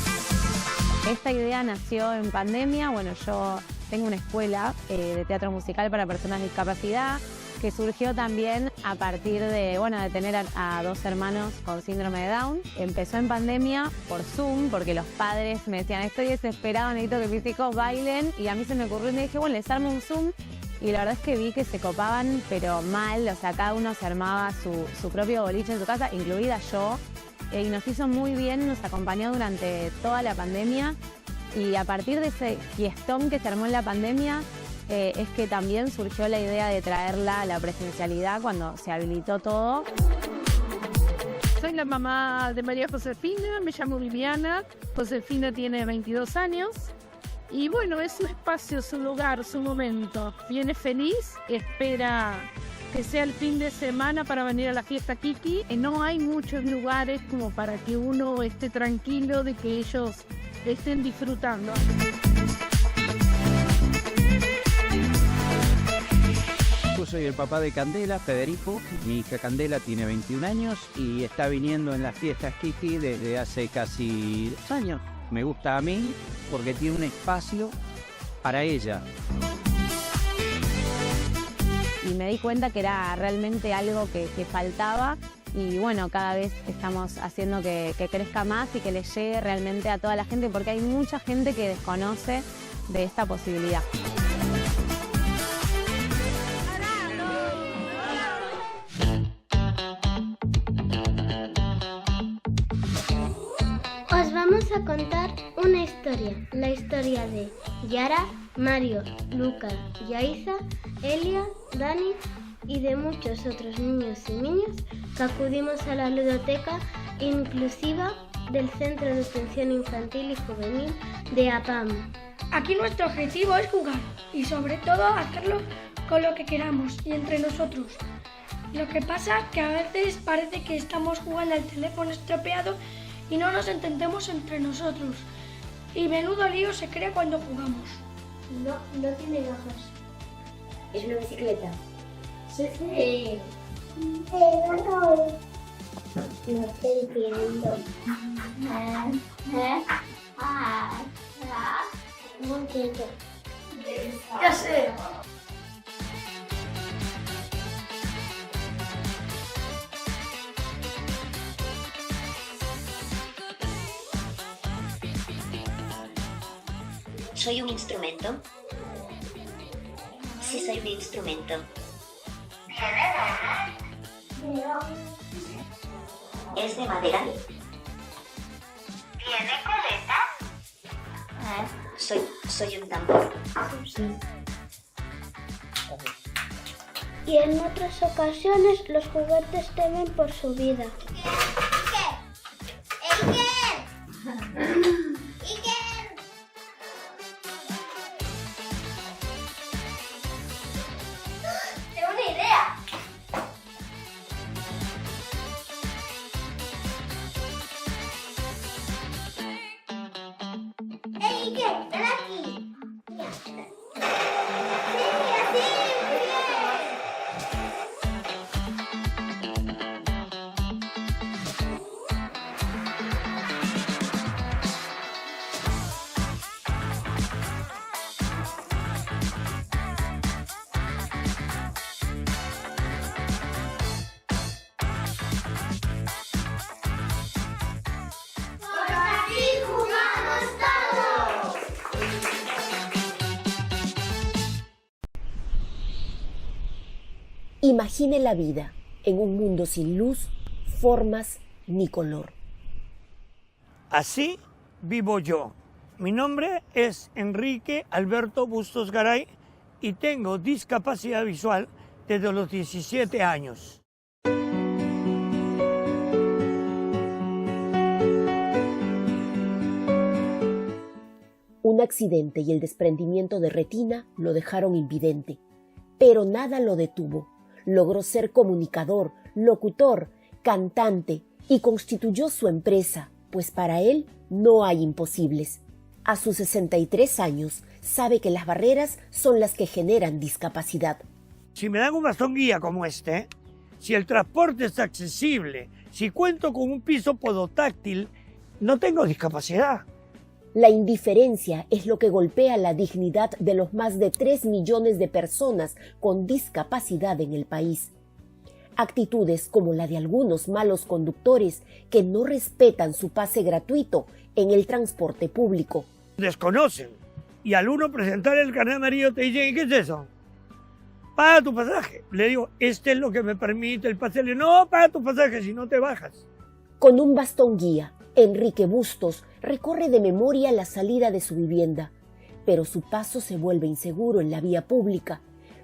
Esta idea nació en pandemia. Yo tengo una escuela de teatro musical para personas con discapacidad, que surgió también a partir de tener a dos hermanos con síndrome de Down. Empezó en pandemia por Zoom, porque los padres me decían, estoy desesperado, necesito que mis hijos bailen, y a mí se me ocurrió y me dije, les armo un Zoom, y la verdad es que vi que se copaban, pero mal, cada uno se armaba su propio boliche en su casa, incluida yo, y nos hizo muy bien, nos acompañó durante toda la pandemia, y a partir de ese fiestón que se armó en la pandemia, es que también surgió la idea de traerla a la presencialidad cuando se habilitó todo. Soy la mamá de María Josefina, me llamo Viviana. Josefina tiene 22 años y es su espacio, su lugar, su momento. Viene feliz, espera que sea el fin de semana para venir a la fiesta Kiki. No hay muchos lugares como para que uno esté tranquilo de que ellos estén disfrutando. Yo soy el papá de Candela, Federico. Mi hija Candela tiene 21 años y está viniendo en las fiestas Kiki desde hace casi 2 años. Me gusta a mí porque tiene un espacio para ella. Y me di cuenta que era realmente algo que faltaba y cada vez estamos haciendo que crezca más y que le llegue realmente a toda la gente, porque hay mucha gente que desconoce de esta posibilidad. Os vamos a contar una historia, la historia de Yara, Mario, Luca, Yaiza, Elia, Dani y de muchos otros niños y niñas que acudimos a la ludoteca inclusiva del Centro de Atención Infantil y Juvenil de APAM. Aquí nuestro objetivo es jugar y sobre todo hacerlo con lo que queramos y entre nosotros. Lo que pasa es que a veces parece que estamos jugando al teléfono estropeado y no nos entendemos entre nosotros. Y menudo lío se crea cuando jugamos. No tiene gafas. ¿Es una bicicleta? Sí. No estoy entiendo. No entiendo. Ya sé. ¿Soy un instrumento? Sí, soy un instrumento. ¿Es de madera? ¿Tiene coleta? Soy un tambor. Sí. Y en otras ocasiones los juguetes temen por su vida. ¿El qué? Imagine la vida en un mundo sin luz, formas ni color. Así vivo yo. Mi nombre es Enrique Alberto Bustos Garay y tengo discapacidad visual desde los 17 años. Un accidente y el desprendimiento de retina lo dejaron invidente, pero nada lo detuvo. Logró ser comunicador, locutor, cantante y constituyó su empresa, pues para él no hay imposibles. A sus 63 años, sabe que las barreras son las que generan discapacidad. Si me dan un bastón guía como este, si el transporte es accesible, si cuento con un piso podotáctil, no tengo discapacidad. La indiferencia es lo que golpea la dignidad de los más de 3 millones de personas con discapacidad en el país. Actitudes como la de algunos malos conductores que no respetan su pase gratuito en el transporte público. Desconocen y al uno presentar el carnet amarillo te dicen, ¿qué es eso? Paga tu pasaje. Le digo, este es lo que me permite el pase. Le digo, no, paga tu pasaje si no te bajas. Con un bastón guía, Enrique Bustos recorre de memoria la salida de su vivienda, pero su paso se vuelve inseguro en la vía pública,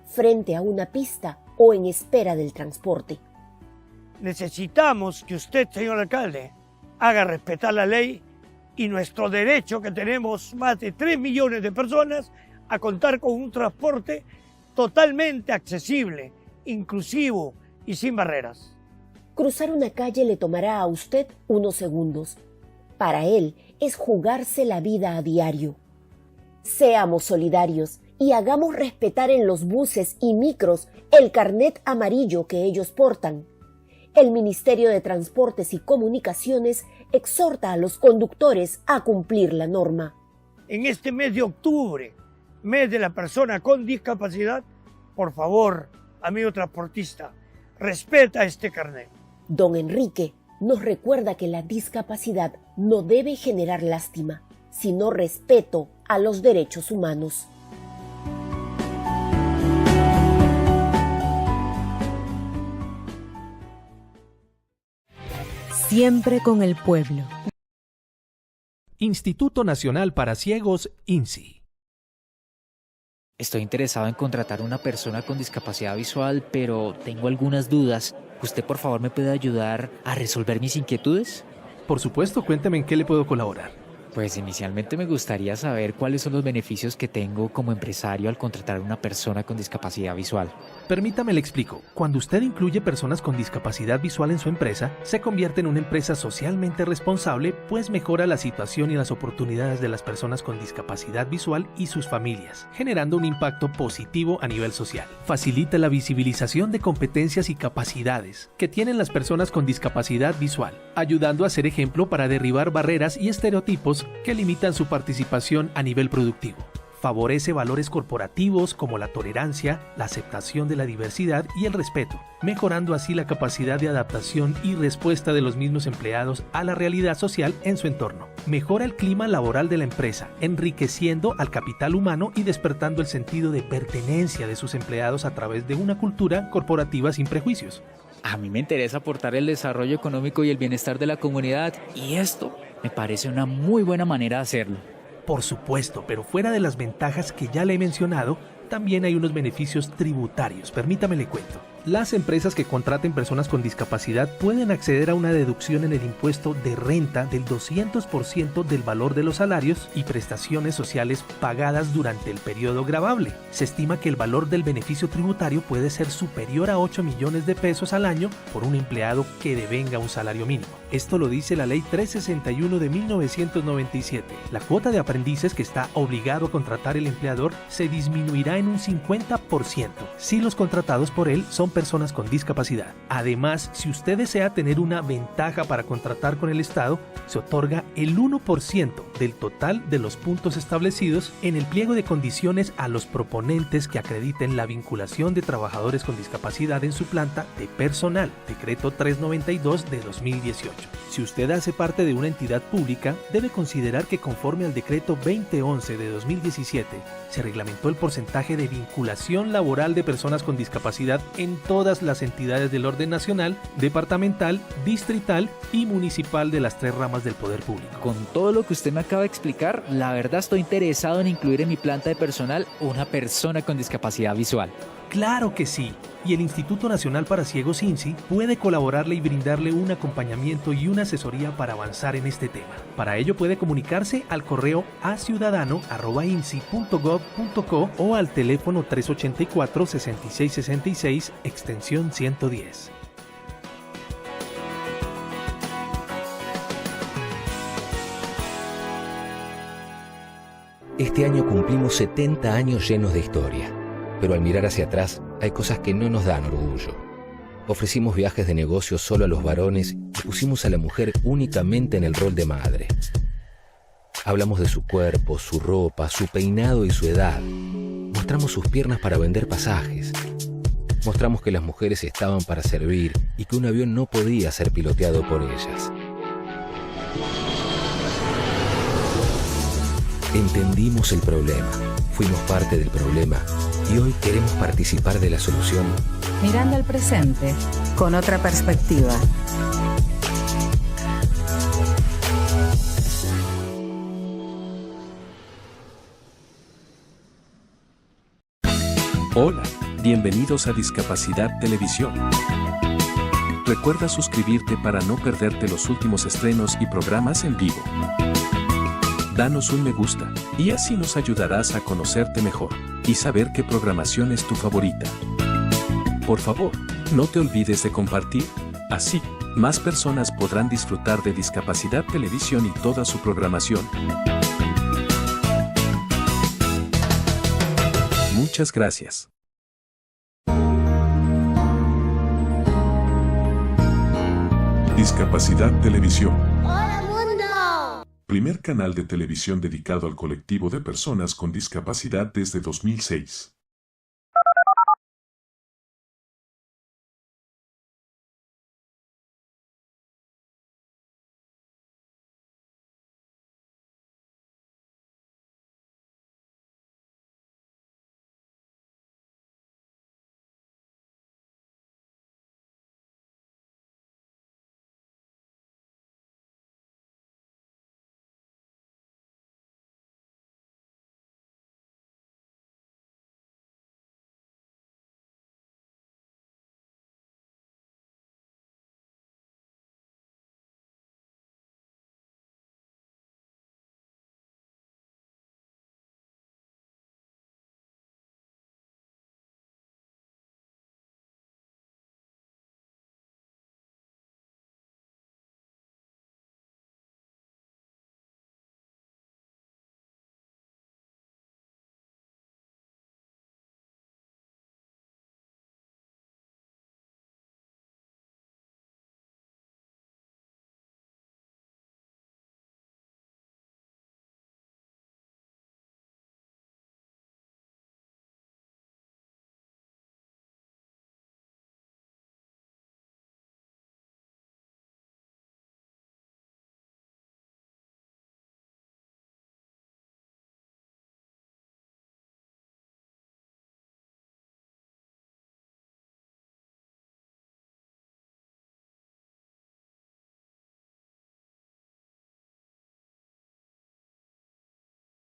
frente a una pista o en espera del transporte. Necesitamos que usted, señor alcalde, haga respetar la ley y nuestro derecho que tenemos más de 3 millones de personas a contar con un transporte totalmente accesible, inclusivo y sin barreras. Cruzar una calle le tomará a usted unos segundos. Para él es jugarse la vida a diario. Seamos solidarios y hagamos respetar en los buses y micros el carnet amarillo que ellos portan. El Ministerio de Transportes y Comunicaciones exhorta a los conductores a cumplir la norma. En este mes de octubre, mes de la persona con discapacidad, por favor, amigo transportista, respeta este carnet. Don Enrique nos recuerda que la discapacidad no debe generar lástima, sino respeto a los derechos humanos. Siempre con el pueblo. Instituto Nacional para Ciegos, INSI. Estoy interesado en contratar a una persona con discapacidad visual, pero tengo algunas dudas. ¿Usted por favor me puede ayudar a resolver mis inquietudes? Por supuesto, cuénteme en qué le puedo colaborar. Pues inicialmente me gustaría saber cuáles son los beneficios que tengo como empresario al contratar a una persona con discapacidad visual. Permítame le explico. Cuando usted incluye personas con discapacidad visual en su empresa, se convierte en una empresa socialmente responsable, pues mejora la situación y las oportunidades de las personas con discapacidad visual y sus familias, generando un impacto positivo a nivel social. Facilita la visibilización de competencias y capacidades que tienen las personas con discapacidad visual, ayudando a ser ejemplo para derribar barreras y estereotipos que limitan su participación a nivel productivo. Favorece valores corporativos como la tolerancia, la aceptación de la diversidad y el respeto, mejorando así la capacidad de adaptación y respuesta de los mismos empleados a la realidad social en su entorno. Mejora el clima laboral de la empresa, enriqueciendo al capital humano y despertando el sentido de pertenencia de sus empleados a través de una cultura corporativa sin prejuicios. A mí me interesa aportar el desarrollo económico y el bienestar de la comunidad, y esto me parece una muy buena manera de hacerlo. Por supuesto, pero fuera de las ventajas que ya le he mencionado, también hay unos beneficios tributarios. Permítame le cuento. Las empresas que contraten personas con discapacidad pueden acceder a una deducción en el impuesto de renta del 200% del valor de los salarios y prestaciones sociales pagadas durante el periodo gravable. Se estima que el valor del beneficio tributario puede ser superior a 8 millones de pesos al año por un empleado que devenga un salario mínimo. Esto lo dice la Ley 361 de 1997. La cuota de aprendices que está obligado a contratar el empleador se disminuirá en un 50% si los contratados por él son personas con discapacidad. Además, si usted desea tener una ventaja para contratar con el Estado, se otorga el 1% del total de los puntos establecidos en el pliego de condiciones a los proponentes que acrediten la vinculación de trabajadores con discapacidad en su planta de personal, decreto 392 de 2018. Si usted hace parte de una entidad pública, debe considerar que conforme al decreto 2011 de 2017, se reglamentó el porcentaje de vinculación laboral de personas con discapacidad en todas las entidades del orden nacional, departamental, distrital y municipal de las 3 ramas del poder público. Con todo lo que usted me acaba de explicar, la verdad estoy interesado en incluir en mi planta de personal una persona con discapacidad visual. ¡Claro que sí! Y el Instituto Nacional para Ciegos INSI puede colaborarle y brindarle un acompañamiento y una asesoría para avanzar en este tema. Para ello puede comunicarse al correo aciudadano@insi.gov.co o al teléfono 384-6666 extensión 110. Este año cumplimos 70 años llenos de historia. Pero al mirar hacia atrás, hay cosas que no nos dan orgullo. Ofrecimos viajes de negocios solo a los varones y pusimos a la mujer únicamente en el rol de madre. Hablamos de su cuerpo, su ropa, su peinado y su edad. Mostramos sus piernas para vender pasajes. Mostramos que las mujeres estaban para servir y que un avión no podía ser piloteado por ellas. Entendimos el problema, fuimos parte del problema y hoy queremos participar de la solución. Mirando al presente con otra perspectiva. Hola, bienvenidos a Discapacidad Televisión. Recuerda suscribirte para no perderte los últimos estrenos y programas en vivo. Danos un me gusta, y así nos ayudarás a conocerte mejor y saber qué programación es tu favorita. Por favor, no te olvides de compartir, así, más personas podrán disfrutar de Discapacidad Televisión y toda su programación. Muchas gracias. Discapacidad Televisión. Primer canal de televisión dedicado al colectivo de personas con discapacidad desde 2006.